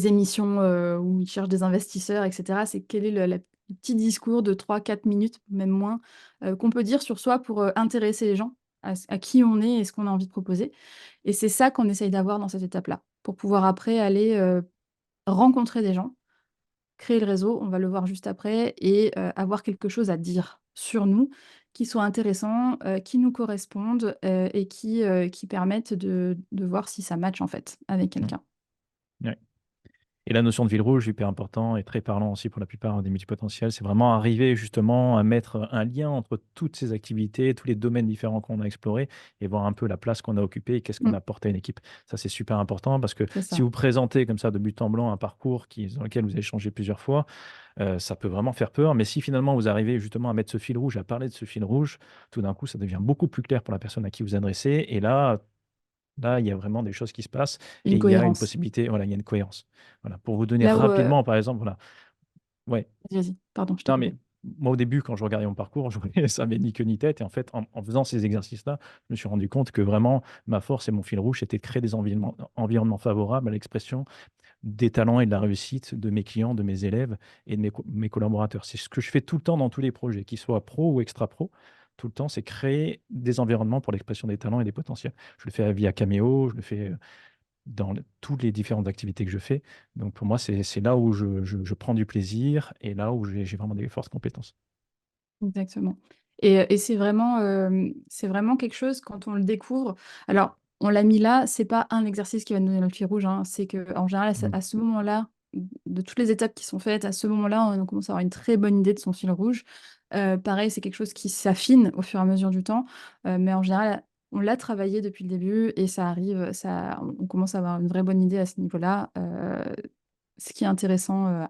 émissions où ils cherchent des investisseurs, etc. C'est quel est le petit discours de 3-4 minutes, même moins, qu'on peut dire sur soi pour intéresser les gens à qui on est et ce qu'on a envie de proposer. Et c'est ça qu'on essaye d'avoir dans cette étape-là, pour pouvoir après aller rencontrer des gens, créer le réseau, on va le voir juste après, et avoir quelque chose à dire sur nous qui soit intéressant, qui nous correspondent et qui permettent de voir si ça match en fait avec Mm. quelqu'un. Ouais. Et la notion de fil rouge, hyper important et très parlant aussi pour la plupart des multipotentiels, c'est vraiment arriver justement à mettre un lien entre toutes ces activités, tous les domaines différents qu'on a explorés et voir un peu la place qu'on a occupée et qu'est-ce qu'on Mm, apporte à une équipe. Ça, c'est super important parce que c'est si ça. vous présentez comme ça de but en blanc un parcours dans lequel vous avez changé plusieurs fois, ça peut vraiment faire peur. Mais si finalement vous arrivez justement à mettre ce fil rouge, à parler de ce fil rouge, tout d'un coup, ça devient beaucoup plus clair pour la personne à qui vous adressez. Et là, il y a vraiment des choses qui se passent et Une il y a une cohérence. possibilité, voilà, il y a une cohérence. Voilà, pour vous donner Là où, rapidement, par exemple, voilà. Ouais. vas-y, pardon, je t'ai Non, coupé. mais moi, au début, quand je regardais mon parcours, je voyais ça avait ni queue ni tête. Et en fait, en faisant ces exercices-là, je me suis rendu compte que vraiment, ma force et mon fil rouge, c'était de créer des environnements favorables à l'expression des talents et de la réussite de mes clients, de mes élèves et de mes collaborateurs. C'est ce que je fais tout le temps dans tous les projets, qu'ils soient pro ou extra-pro. Tout le temps, c'est créer des environnements pour l'expression des talents et des potentiels. Je le fais via Cameo, je le fais dans toutes les différentes activités que je fais. Donc pour moi, c'est là où je prends du plaisir et là où j'ai vraiment des fortes compétences. Exactement. Et c'est vraiment quelque chose quand on le découvre. Alors, on l'a mis là, c'est pas un exercice qui va nous donner le fil rouge, hein. C'est que en général, Mm. à ce moment-là, de toutes les étapes qui sont faites, à ce moment-là, on commence à avoir une très bonne idée de son fil rouge. Pareil, c'est quelque chose qui s'affine au fur et à mesure du temps. Mais en général, on l'a travaillé depuis le début et ça arrive, on commence à avoir une vraie bonne idée à ce niveau-là. Ce qui est intéressant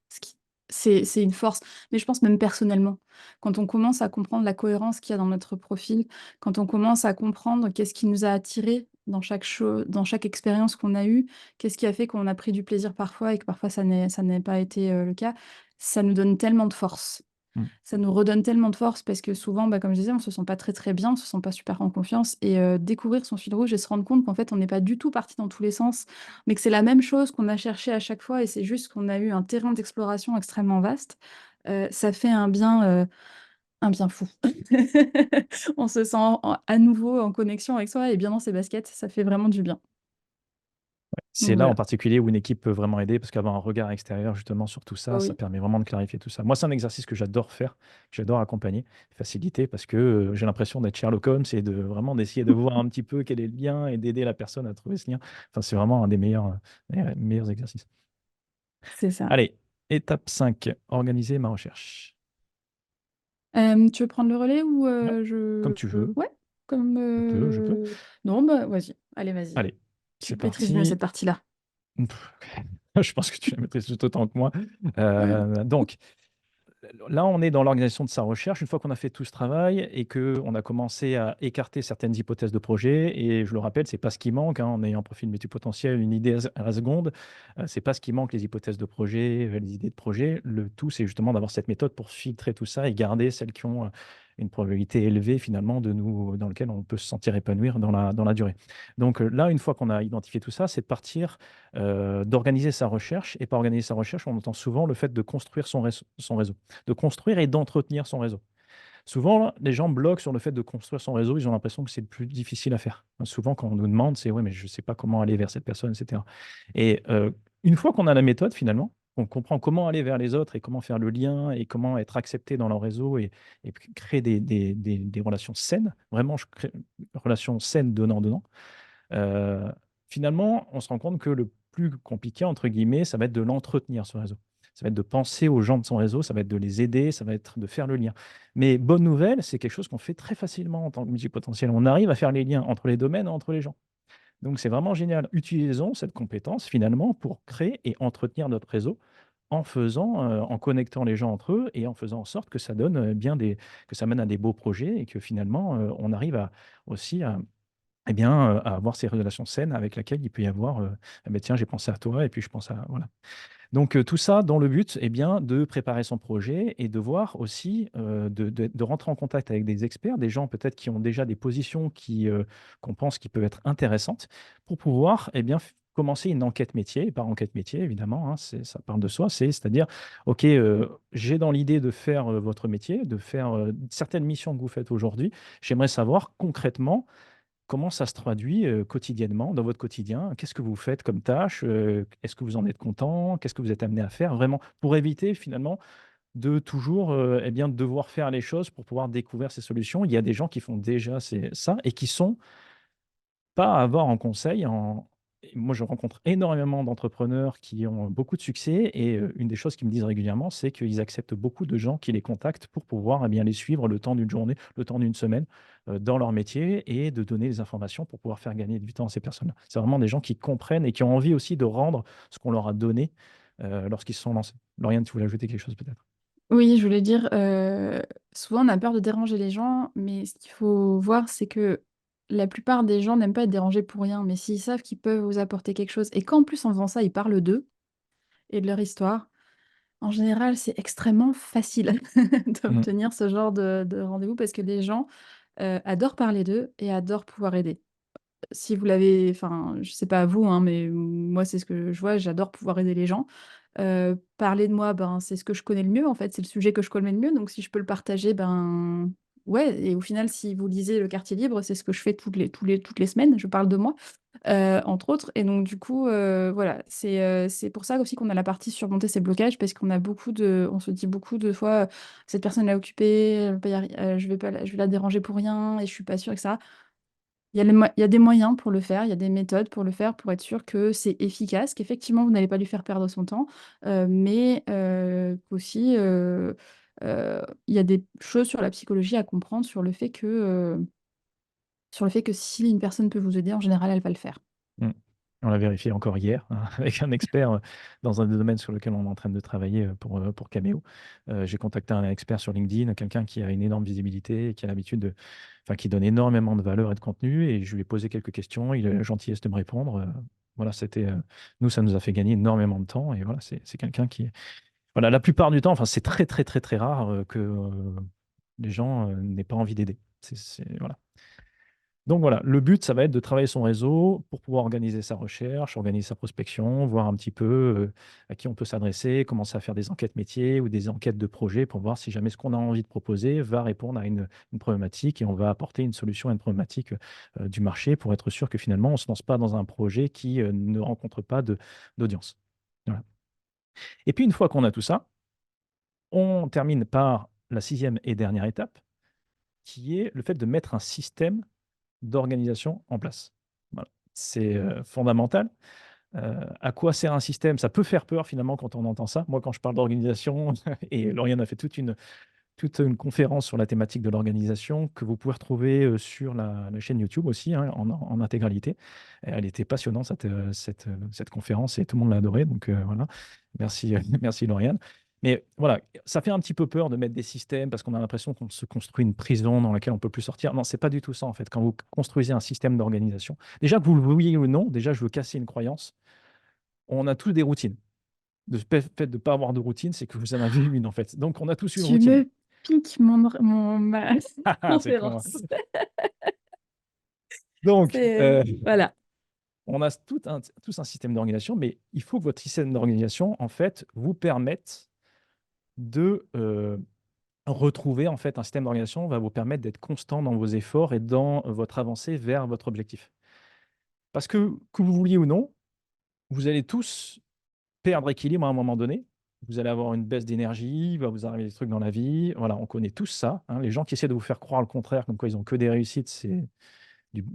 ce qui- c'est une force, mais je pense même personnellement, quand on commence à comprendre la cohérence qu'il y a dans notre profil, quand on commence à comprendre qu'est-ce qui nous a attirés dans chaque chose, dans chaque expérience qu'on a eue, qu'est-ce qui a fait qu'on a pris du plaisir parfois et que parfois ça n'est pas été le cas, ça nous donne tellement de force. Mm. Ça nous redonne tellement de force parce que souvent, bah, comme je disais, on se sent pas très très bien, on se sent pas super en confiance et découvrir son fil rouge et se rendre compte qu'en fait, on n'est pas du tout parti dans tous les sens, mais que c'est la même chose qu'on a cherché à chaque fois et c'est juste qu'on a eu un terrain d'exploration extrêmement vaste, ça fait un bien fou. On se sent à nouveau en connexion avec soi et bien dans ses baskets, ça fait vraiment du bien. C'est Donc là en voilà. particulier où une équipe peut vraiment aider parce qu'avoir un regard extérieur justement sur tout ça, Bah ça oui. permet vraiment de clarifier tout ça. Moi, c'est un exercice que j'adore faire, que j'adore accompagner, faciliter parce que j'ai l'impression d'être Sherlock Holmes et de vraiment d'essayer de voir un petit peu quel est le lien et d'aider la personne à trouver ce lien. Enfin, c'est vraiment un des meilleurs exercices. C'est ça. Allez, étape 5, organiser ma recherche. Tu veux prendre le relais ou Ouais, comme tu veux. ouais, comme Je peux. non, bah vas-y, allez, vas-y. Allez, Tu c'est maîtrises mieux cette parti. partie-là. Pff, Je pense que tu la maîtrises tout autant que moi. Donc, là, on est dans l'organisation de sa recherche. Une fois qu'on a fait tout ce travail et qu'on a commencé à écarter certaines hypothèses de projet, et je le rappelle, c'est pas ce qui manque, hein, en ayant un profil multipotentiel, une idée à la seconde, c'est pas ce qui manque, les hypothèses de projet, les idées de projet. Le tout, c'est justement d'avoir cette méthode pour filtrer tout ça et garder celles qui ont une probabilité élevée finalement dans lequel on peut se sentir épanouir dans la durée. Donc là, une fois qu'on a identifié tout ça, c'est de partir d'organiser sa recherche. Et par organiser sa recherche, on entend souvent le fait de construire son réseau, de construire et d'entretenir son réseau. Souvent, les gens bloquent sur le fait de construire son réseau. Ils ont l'impression que c'est le plus difficile à faire. Souvent, quand on nous demande, c'est oui, mais je ne sais pas comment aller vers cette personne, etc. Et une fois qu'on a la méthode, finalement, on comprend comment aller vers les autres et comment faire le lien et comment être accepté dans leur réseau et puis créer des relations saines. Vraiment, je crée relations saines donnant-donnant. Heu, Finalement, on se rend compte que le plus compliqué, entre guillemets, ça va être de l'entretenir, ce réseau. Ça va être de penser aux gens de son réseau, ça va être de les aider, ça va être de faire le lien. Mais bonne nouvelle, c'est quelque chose qu'on fait très facilement en tant que multipotentiel. On arrive à faire les liens entre les domaines, entre les gens. Donc c'est vraiment génial. Utilisons cette compétence finalement pour créer et entretenir notre réseau en connectant les gens entre eux et en faisant en sorte que ça donne, que ça mène à des beaux projets et que finalement, on arrive à aussi à avoir ces relations saines avec laquelle il peut y avoir, «Ah beh, tiens, j'ai pensé à toi et puis je pense à» voilà. Donc tout ça dans le but, de préparer son projet et de voir aussi, de rentrer en contact avec des experts, des gens peut-être qui ont déjà des positions qu'on pense qui peuvent être intéressantes pour pouvoir, commencer une enquête métier et par enquête métier évidemment, hein, ça parle de soi, c'est-à-dire: «OK, j'ai dans l'idée de faire, votre métier, de faire, certaines missions que vous faites aujourd'hui. J'aimerais savoir concrètement comment ça se traduit, quotidiennement dans votre quotidien? Qu'est-ce que vous faites comme tâche? Est-ce que vous en êtes content? Qu'est-ce que vous êtes amené à faire? Vraiment pour éviter finalement de toujours, devoir faire les choses pour pouvoir découvrir ces solutions. Il y a des gens qui font déjà ça et qui sont pas à avoir en conseil en et moi, je rencontre énormément d'entrepreneurs qui ont beaucoup de succès et une des choses qu'ils me disent régulièrement, c'est qu'ils acceptent beaucoup de gens qui les contactent pour pouvoir, les suivre le temps d'une journée, le temps d'une semaine, dans leur métier et de donner les informations pour pouvoir faire gagner du temps à ces personnes-là. C'est vraiment des gens qui comprennent et qui ont envie aussi de rendre ce qu'on leur a donné, lorsqu'ils se sont lancés. Lauriane, tu voulais ajouter quelque chose peut-être? Oui, je voulais dire, souvent on a peur de déranger les gens, mais ce qu'il faut voir, c'est que la plupart des gens n'aiment pas être dérangés pour rien, mais s'ils savent qu'ils peuvent vous apporter quelque chose et qu'en plus en faisant ça, ils parlent d'eux et de leur histoire, en général, c'est extrêmement facile Mmh. d'obtenir ce genre de rendez-vous parce que les gens, adorent parler d'eux et adorent pouvoir aider. Si vous l'avez enfin, je sais pas vous, hein, mais moi, c'est ce que je vois, j'adore pouvoir aider les gens. Parler de moi, ben, c'est ce que je connais le mieux, en fait, c'est le sujet que je connais le mieux, donc si je peux le partager, ben, ouais et au final, si vous lisez Le Quartier Libre, c'est ce que je fais toutes les semaines, je parle de moi, entre autres et donc du coup, voilà, c'est pour ça aussi qu'on a la partie surmonter ses blocages parce qu'on a beaucoup de on se dit beaucoup de fois: «Cette personne est occupée, elle va pas y arri je vais la déranger pour rien et je suis pas sûre» et cetera. Il y a des moyens pour le faire, il y a des méthodes pour le faire, pour être sûr que c'est efficace, qu'effectivement vous n'allez pas lui faire perdre son temps, mais qu'aussi, il y a des choses sur la psychologie à comprendre sur le fait que si une personne peut vous aider, en général, elle va le faire. Mmh. On l'a vérifié encore hier, hein, avec un expert, dans un des domaines sur lequel on est en train de travailler, pour Cameo. J'ai contacté un expert sur LinkedIn, quelqu'un qui a une énorme visibilité et qui a l'habitude qui donne énormément de valeur et de contenu et je lui ai posé quelques questions. Il a eu la gentillesse de me répondre, voilà, nous, ça nous a fait gagner énormément de temps et voilà, c'est quelqu'un qui voilà, la plupart du temps, enfin, c'est très, très, très, très rare, que, les gens, n'aient pas envie d'aider. Voilà. Donc voilà, le but, ça va être de travailler son réseau pour pouvoir organiser sa recherche, organiser sa prospection, voir un petit peu, à qui on peut s'adresser, commencer à faire des enquêtes métiers ou des enquêtes de projet pour voir si jamais ce qu'on a envie de proposer va répondre à une problématique et on va apporter une solution à une problématique, du marché pour être sûr que finalement on ne se lance pas dans un projet qui, ne rencontre pas d'audience. Voilà. Et puis une fois qu'on a tout ça, on termine par la sixième et dernière étape, qui est le fait de mettre un système d'organisation en place. Voilà, c'est, fondamental. À quoi sert un système? Ça peut faire peur finalement quand on entend ça. Moi, quand je parle d'organisation et Lauriane a fait toute une conférence sur la thématique de l'organisation que vous pouvez retrouver, sur la chaîne YouTube aussi, hein, en intégralité. Et elle était passionnante cette conférence et tout le monde l'a adorée donc voilà. Merci, merci Lauriane. Mais voilà, ça fait un petit peu peur de mettre des systèmes parce qu'on a l'impression qu'on se construit une prison dans laquelle on ne peut plus sortir. Non, c'est pas du tout ça en fait. Quand vous construisez un système d'organisation, déjà que vous le vouliez ou non, déjà je veux casser une croyance. On a tous des routines. Le fait de ne pas avoir de routine, c'est que vous en avez une en fait. Donc on a tous une Tu routine. me piques ma C'est con, hein. conférence. Donc, C'est voilà, on a tous un système d'organisation, mais il faut que votre système d'organisation, en fait, vous permette de retrouver, en fait, un système d'organisation va vous permettre d'être constant dans vos efforts et dans votre avancée vers votre objectif. Parce que vous vouliez ou non, vous allez tous perdre équilibre à un moment donné. Vous allez avoir une baisse d'énergie, il va vous arriver des trucs dans la vie. Voilà, on connaît tous ça, hein. Les gens qui essaient de vous faire croire le contraire, comme quoi ils ont que des réussites, c'est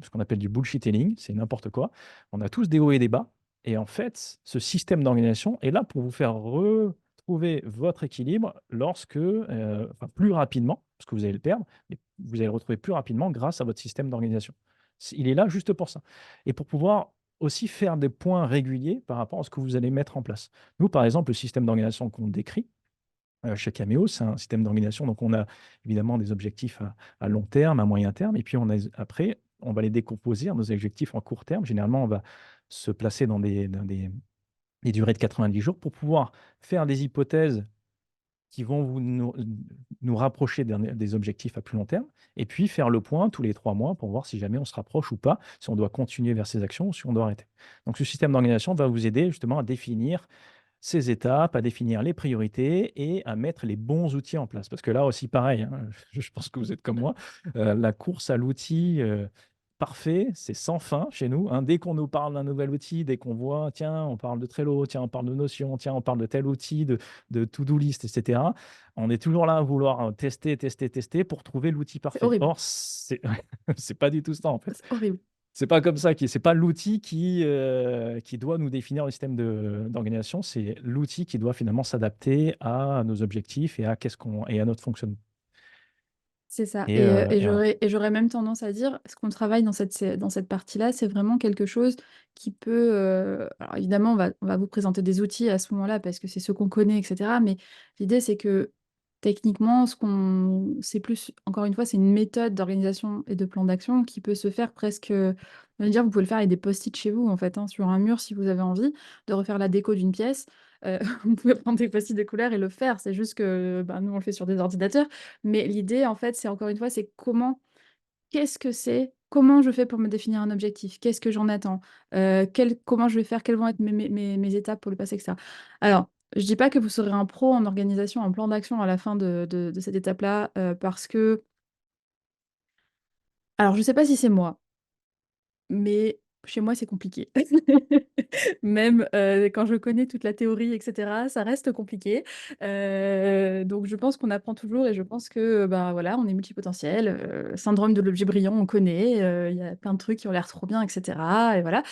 ce qu'on appelle du bullshitting, c'est n'importe quoi. On a tous des hauts et des bas. Et en fait, ce système d'organisation est là pour vous faire retrouver votre équilibre enfin, plus rapidement, parce que vous allez le perdre, mais vous allez le retrouver plus rapidement grâce à votre système d'organisation. Il est là juste pour ça. Et pour pouvoir aussi faire des points réguliers par rapport à ce que vous allez mettre en place. Nous, par exemple, le système d'organisation qu'on décrit, chez Cameo, c'est un système d'organisation. Donc, on a évidemment des objectifs à long terme, à moyen terme. Et puis, après, on va les décomposer en nos objectifs en court terme. Généralement, on va se placer des durées de 90 jours pour pouvoir faire des hypothèses qui vont nous rapprocher des objectifs à plus long terme. Et puis, faire le point tous les 3 mois pour voir si jamais on se rapproche ou pas, si on doit continuer vers ces actions ou si on doit arrêter. Donc, ce système d'organisation va vous aider justement à définir ces étapes, à définir les priorités et à mettre les bons outils en place. Parce que là aussi, pareil, hein, je pense que vous êtes comme moi, la course à l'outil parfait, c'est sans fin chez nous, hein. Dès qu'on nous parle d'un nouvel outil, dès qu'on voit, tiens, on parle de Trello, tiens, on parle de Notion, tiens, on parle de tel outil, de To-Do List, etc., on est toujours là à vouloir tester, tester, tester pour trouver l'outil c'est parfait. horrible. Or, c'est pas du tout ça, en fait. C'est horrible. C'est pas comme ça, c'est pas l'outil qui doit nous définir le système d'organisation, c'est l'outil qui doit finalement s'adapter à nos objectifs et à notre fonctionnement. C'est ça. Et, Et, euh, et voilà. et j'aurais même tendance à dire, ce qu'on travaille dans cette partie-là, c'est vraiment quelque chose qui peut... alors évidemment, on va vous présenter des outils à ce moment-là parce que c'est ceux qu'on connaît, etc. Mais l'idée, c'est que techniquement, c'est plus, encore une fois, c'est une méthode d'organisation et de plan d'action qui peut se faire presque... On va dire, vous pouvez le faire avec des post-it chez vous, en fait, hein, sur un mur, si vous avez envie de refaire la déco d'une pièce. Vous pouvez prendre des post-it de couleur et le faire. C'est juste que bah, nous, on le fait sur des ordinateurs. Mais l'idée, en fait, c'est encore une fois, c'est qu'est-ce que c'est, comment je fais pour me définir un objectif, qu'est-ce que j'en attends, comment je vais faire, quelles vont être mes étapes pour le passer, etc. Alors, je dis pas que vous serez un pro en organisation, en plan d'action à la fin de cette étape-là, parce que, alors, je sais pas si c'est moi, mais chez moi, c'est compliqué. Même quand je connais toute la théorie, etc., ça reste compliqué. Donc, je pense qu'on apprend toujours et je pense que, bah, voilà, on est multipotentiel. Syndrome de l'objet brillant, on connaît. Il y a plein de trucs qui ont l'air trop bien, etc. Et voilà.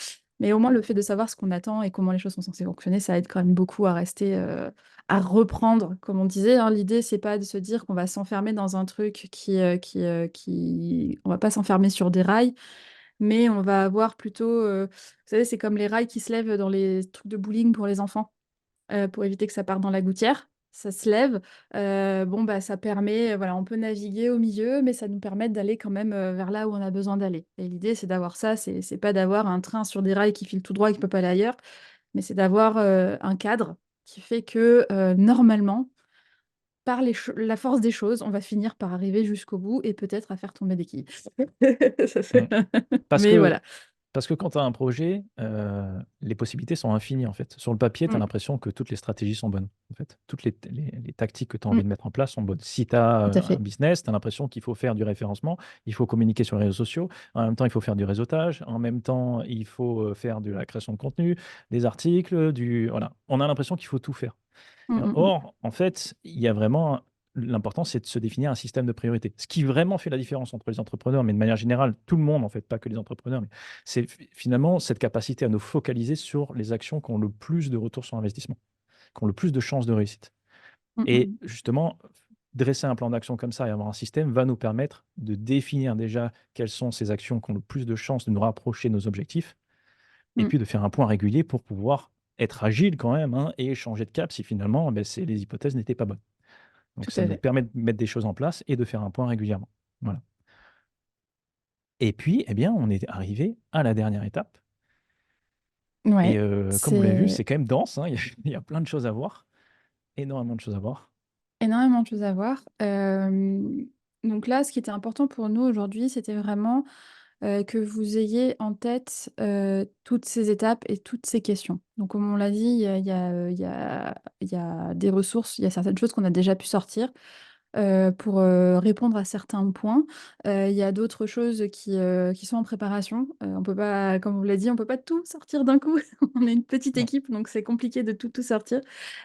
Mais au moins, le fait de savoir ce qu'on attend et comment les choses sont censées fonctionner, ça aide quand même beaucoup à rester, à reprendre. Comme on disait, hein, l'idée, c'est pas de se dire qu'on va s'enfermer dans un truc On va pas s'enfermer sur des rails, mais on va avoir plutôt, vous savez, c'est comme les rails qui se lèvent dans les trucs de bowling pour les enfants, pour éviter que ça parte dans la gouttière. Ça se lève. Bon, bah, ça permet, voilà, on peut naviguer au milieu, mais ça nous permet d'aller quand même vers là où on a besoin d'aller. Et l'idée, c'est d'avoir ça, c'est pas d'avoir un train sur des rails qui file tout droit et qui peut pas aller ailleurs, mais c'est d'avoir un cadre qui fait que normalement, par la force des choses, on va finir par arriver jusqu'au bout et peut-être à faire tomber des quilles. Mm. Parce Mais que voilà. Parce que quand tu as un projet, les possibilités sont infinies en fait. Sur le papier, tu as Mm, l'impression que toutes les stratégies sont bonnes. En fait, toutes les tactiques que tu as envie mm, de mettre en place sont bonnes. Si tu as tout à un fait. business, tu as l'impression qu'il faut faire du référencement, il faut communiquer sur les réseaux sociaux, en même temps, il faut faire du réseautage, en même temps, il faut faire de la création de contenu, des articles, Voilà. On a l'impression qu'il faut tout faire. Mm, mm, mm. Or, en fait, il y a vraiment. L'important, c'est de se définir un système de priorité. Ce qui vraiment fait la différence entre les entrepreneurs, mais de manière générale, tout le monde, en fait, pas que les entrepreneurs, mais c'est finalement cette capacité à nous focaliser sur les actions qui ont le plus de retour sur investissement, qui ont le plus de chances de réussite. Mm, Et mm, justement, dresser un plan d'action comme ça et avoir un système va nous permettre de définir déjà quelles sont ces actions qui ont le plus de chances de nous rapprocher de nos objectifs, et mm. puis de faire un point régulier pour pouvoir être agile quand même, hein, et changer de cap si finalement, les hypothèses n'étaient pas bonnes. Donc Tout ça à nous fait. permet de mettre des choses en place et de faire un point régulièrement. Voilà. Et puis, eh bien, on est arrivé à la dernière étape et Ouais, comme vous l'avez vu, c'est c'est quand même dense, hein, il y a plein de choses à voir, énormément de choses à voir. énormément de choses à voir. Donc là, ce qui était important pour nous aujourd'hui, c'était vraiment que vous ayez en tête toutes ces étapes et toutes ces questions. Donc, comme on l'a dit, il y a des ressources, il y a certaines choses qu'on a déjà pu sortir pour répondre à certains points. Il y a d'autres choses qui sont en préparation. On peut pas, comme vous l'avez dit, on peut pas tout sortir d'un coup. On est une petite Non, équipe, donc c'est compliqué de tout sortir.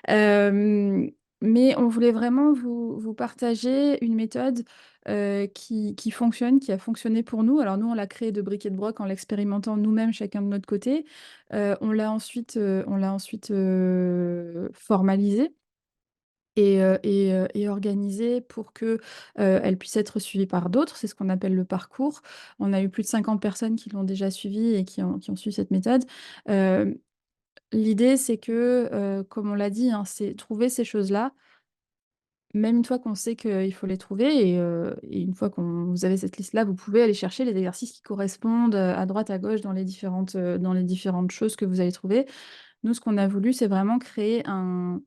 Euh, mais on voulait vraiment vous partager une méthode qui fonctionne, qui a fonctionné pour nous. Alors nous, on l'a créé de briques et de broc en l'expérimentant nous-mêmes, chacun de notre côté. On l'a ensuite formalisé et organisée pour que, elle puisse être suivie par d'autres. C'est ce qu'on appelle le parcours. On a eu plus de 50 personnes qui l'ont déjà suivi et qui ont suivi cette méthode. Hem, L'idée, c'est que, comme on l'a dit, hein, c'est trouver ces choses-là, même une fois qu'on sait qu'il faut les trouver et une fois qu'on vous avez cette liste-là, vous pouvez aller chercher les exercices qui correspondent, à droite, à gauche dans les différentes choses que vous allez trouver. Nous, ce qu'on a voulu, c'est vraiment créer un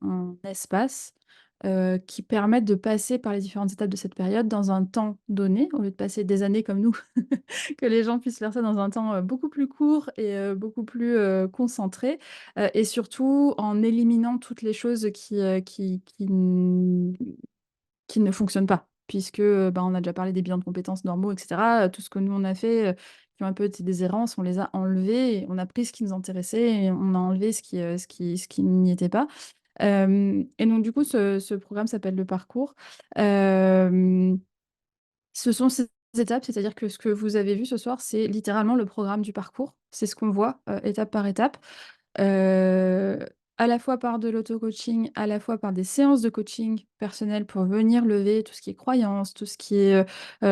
espace, qui permette de passer par les différentes étapes de cette période dans un temps donné, au lieu de passer des années comme nous, que les gens puissent faire ça dans un temps, beaucoup plus court et beaucoup plus, concentré, et surtout en éliminant toutes les choses qui ne fonctionnent pas. Puisque, bah, on a déjà parlé des bilans de compétences normaux et cetera, tout ce que nous on a fait, qui ont un peu été des errances, on les a enlevés et on a pris ce qui nous intéressait et on a enlevé ce qui n'y était pas. Et donc du coup ce programme s'appelle le parcours. Hem, Ce sont ces étapes, c'est-à-dire que ce que vous avez vu ce soir, c'est littéralement le programme du parcours. C'est ce qu'on voit, étape par étape. Heu, à la fois par de l'auto-coaching, à la fois par des séances de coaching personnel pour venir lever tout ce qui est croyances, tout ce qui est,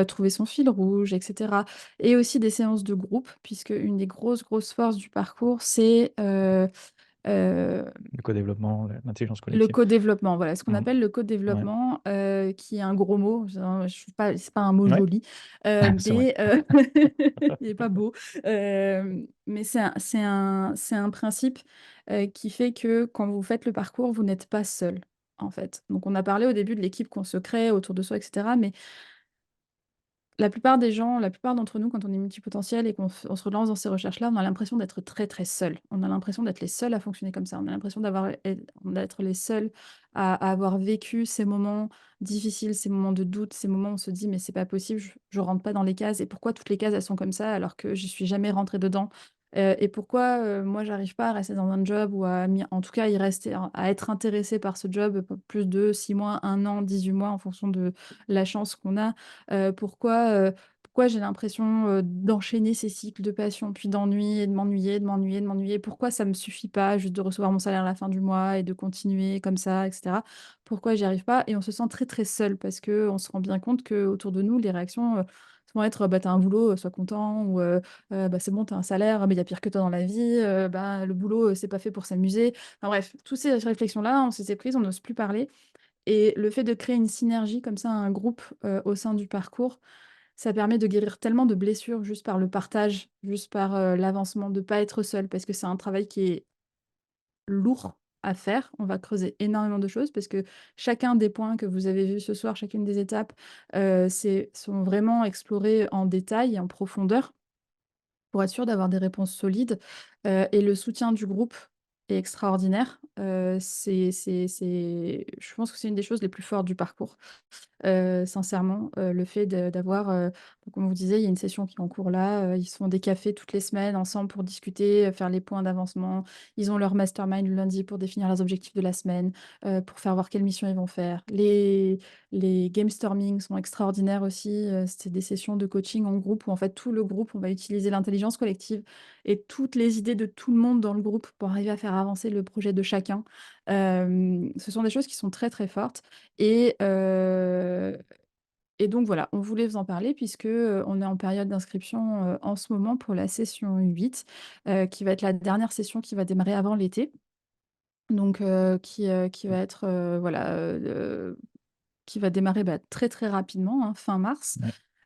trouver son fil rouge et cetera. Et aussi des séances de groupe, puisque une des grosses forces du parcours, c'est, heu le co-développement, l'intelligence le collective. co-développement, voilà, ce qu'on Mmh. appelle le Ouais. co-développement, qui est un gros mot, je trouve pas c'est pas un mot Ouais, joli, c'est vrai. mais il est pas beau, mais c'est un principe, qui fait que quand vous faites le parcours, vous n'êtes pas seul, en fait. Donc on a parlé au début de l'équipe qu'on se crée autour de soi et cetera, mais la plupart des gens, la plupart d'entre nous, quand on est multipotentiel et on se relance dans ces recherches-là, on a l'impression d'être très seuls. On a l'impression d'être les seuls à fonctionner comme ça. On a l'impression d'être les seuls à avoir vécu ces moments difficiles, ces moments de doute, ces moments où on se dit: «Mais c'est pas possible, je rentre pas dans les cases et pourquoi toutes les cases, elles sont comme ça alors que je suis jamais rentrée dedans? Et pourquoi, moi, j'arrive pas à rester dans un job ou en tout cas, y rester, à être intéressée par ce job, plus de 6 mois, 1 an, 18 mois en fonction de la chance qu'on a?» Pourquoi j'ai l'impression, d'enchaîner ces cycles de passion, puis d'ennui et de m'ennuyer, de m'ennuyer, de m'ennuyer? Pourquoi ça me suffit pas juste de recevoir mon salaire à la fin du mois et de continuer comme ça et cetera? Pourquoi j'y arrive pas? Et on se sent très seul parce qu'on se rend bien compte qu'autour de nous, les réactions, vont être: «Bah, tu as un boulot, sois content» ou «Bah, c'est bon, tu as un salaire, mais il y a pire que toi dans la vie», «Bah, le boulot, c'est pas fait pour s'amuser». Enfin bref, toutes ces réflexions-là, on se les est prises, on n'ose plus parler et le fait de créer une synergie comme ça, un groupe, au sein du parcours, ça permet de guérir tellement de blessures juste par le partage, juste par, l'avancement, de pas être seul parce que c'est un travail qui est lourd à faire. On va creuser énormément de choses parce que chacun des points que vous avez vus ce soir, chacune des étapes, sont vraiment explorés en détail et en profondeur pour être sûr d'avoir des réponses solides, et le soutien du groupe est extraordinaire. Je pense que c'est une des choses les plus fortes du parcours. Sincèrement, le fait d'avoir, comme on vous disait, il y a une session qui est en cours là, ils se font des cafés toutes les semaines ensemble pour discuter, faire les points d'avancement. Ils ont leur mastermind le lundi pour définir leurs objectifs de la semaine, pour faire voir quelle mission ils vont faire. Les game storming sont extraordinaires aussi, c'est des sessions de coaching en groupe où en fait tout le groupe, on va utiliser l'intelligence collective et toutes les idées de tout le monde dans le groupe pour arriver à faire avancer le projet de chacun. Ce sont des choses qui sont très fortes et heu et donc voilà, on voulait vous en parler puisque, on est en période d'inscription, en ce moment pour la session 8, qui va être la dernière session qui va démarrer avant l'été. donc qui va être, voilà, qui va démarrer, bah, très, très rapidement, hein, fin mars.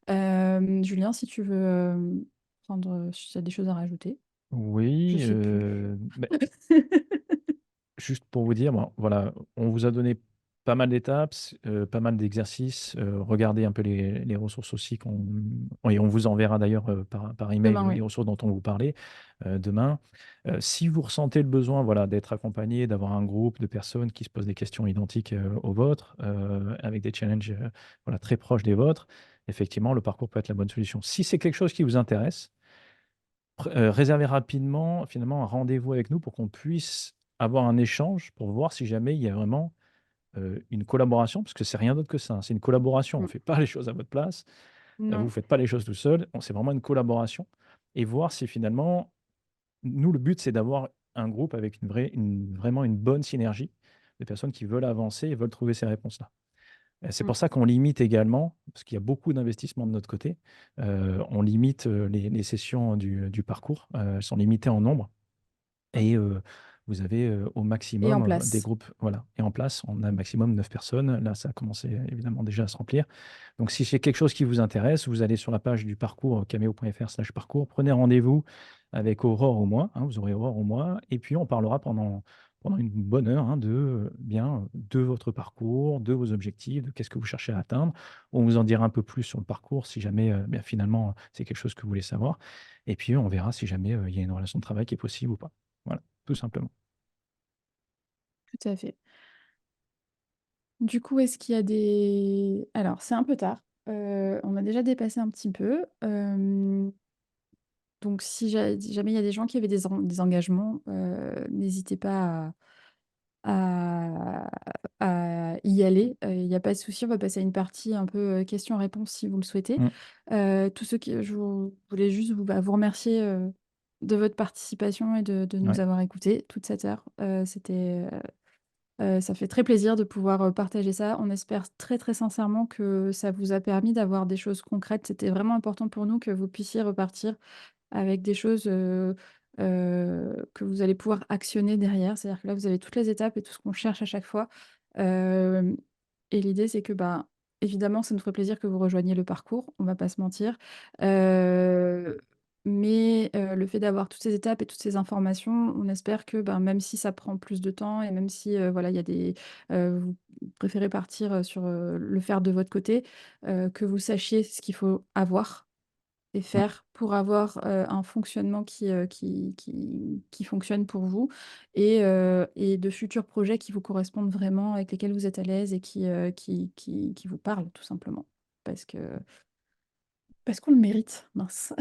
Ouais. Julien, si tu veux, prendre, si tu as des choses à rajouter? Je Oui, sais plus. juste pour vous dire, bon, voilà, on vous a donné pas mal d'étapes, pas mal d'exercices. Regardez un peu les ressources aussi et on vous enverra d'ailleurs par email Demain, oui. les ressources dont on vous parlait demain. Si vous ressentez le besoin, voilà, d'être accompagné, d'avoir un groupe de personnes qui se posent des questions identiques aux vôtres, avec des challenges voilà, très proches des vôtres, effectivement, le parcours peut être la bonne solution. Si c'est quelque chose qui vous intéresse, réservez rapidement, finalement, un rendez-vous avec nous pour qu'on puisse avoir un échange pour voir si jamais il y a vraiment, une collaboration, parce que c'est rien d'autre que ça, hein. C'est une collaboration. On ne Mmh. fait pas les choses à votre place, vous Non. ne faites pas les choses tout seul. On C'est vraiment une collaboration et voir si finalement nous, le but, c'est d'avoir un groupe avec vraiment une bonne synergie de personnes qui veulent avancer et veulent trouver ces réponses-là. C'est Mmh. pour ça qu'on limite également, parce qu'il y a beaucoup d'investissements de notre côté, on limite, les sessions du parcours, elles sont limitées en nombre et vous avez, au Et en maximum, des place. groupes voilà et en place, on a un maximum 9 personnes. Là, ça a commencé évidemment déjà à se remplir. Donc si c'est quelque chose qui vous intéresse, vous allez sur la page du parcours, cameo.fr/parcours, prenez rendez-vous avec Aurore ou moi, hein, vous aurez Aurore ou moi et puis on parlera pendant une bonne heure, hein, de votre parcours, de vos objectifs, de qu'est-ce que vous cherchez à atteindre. On vous en dira un peu plus sur le parcours si jamais, bien finalement, c'est quelque chose que vous voulez savoir et puis on verra si jamais, il y a une relation de travail qui est possible ou pas. Voilà, tout simplement. Tout à fait. Du coup, est-ce qu'il y a des alors c'est un peu tard, on a déjà dépassé un petit peu, donc si jamais il y a des gens qui avaient des engagements, n'hésitez pas à y aller, il y a pas de souci, on va passer à une partie un peu, questions-réponses si vous le souhaitez. Mmh, Tous ceux qui je voulais juste vous remercier, de votre participation et de nous ouais. avoir écoutés toute cette heure. Ça fait très plaisir de pouvoir, partager ça. On espère très, très sincèrement que ça vous a permis d'avoir des choses concrètes. C'était vraiment important pour nous que vous puissiez repartir avec des choses, que vous allez pouvoir actionner derrière. C'est-à-dire que là, vous avez toutes les étapes et tout ce qu'on cherche à chaque fois. Hem Et l'idée, c'est que, bah, évidemment, ça nous ferait plaisir que vous rejoigniez le parcours, on va pas se mentir. Heu, le fait d'avoir toutes ces étapes et toutes ces informations, on espère que, ben, même si ça prend plus de temps et même si, voilà, il y a vous préférez partir, sur, le faire de votre côté, que vous sachiez ce qu'il faut avoir et Mmh. faire pour avoir, un fonctionnement qui fonctionne pour vous et de futurs projets qui vous correspondent vraiment, avec lesquels vous êtes à l'aise et qui vous parlent tout simplement. Parce que parce qu'on le mérite, mince.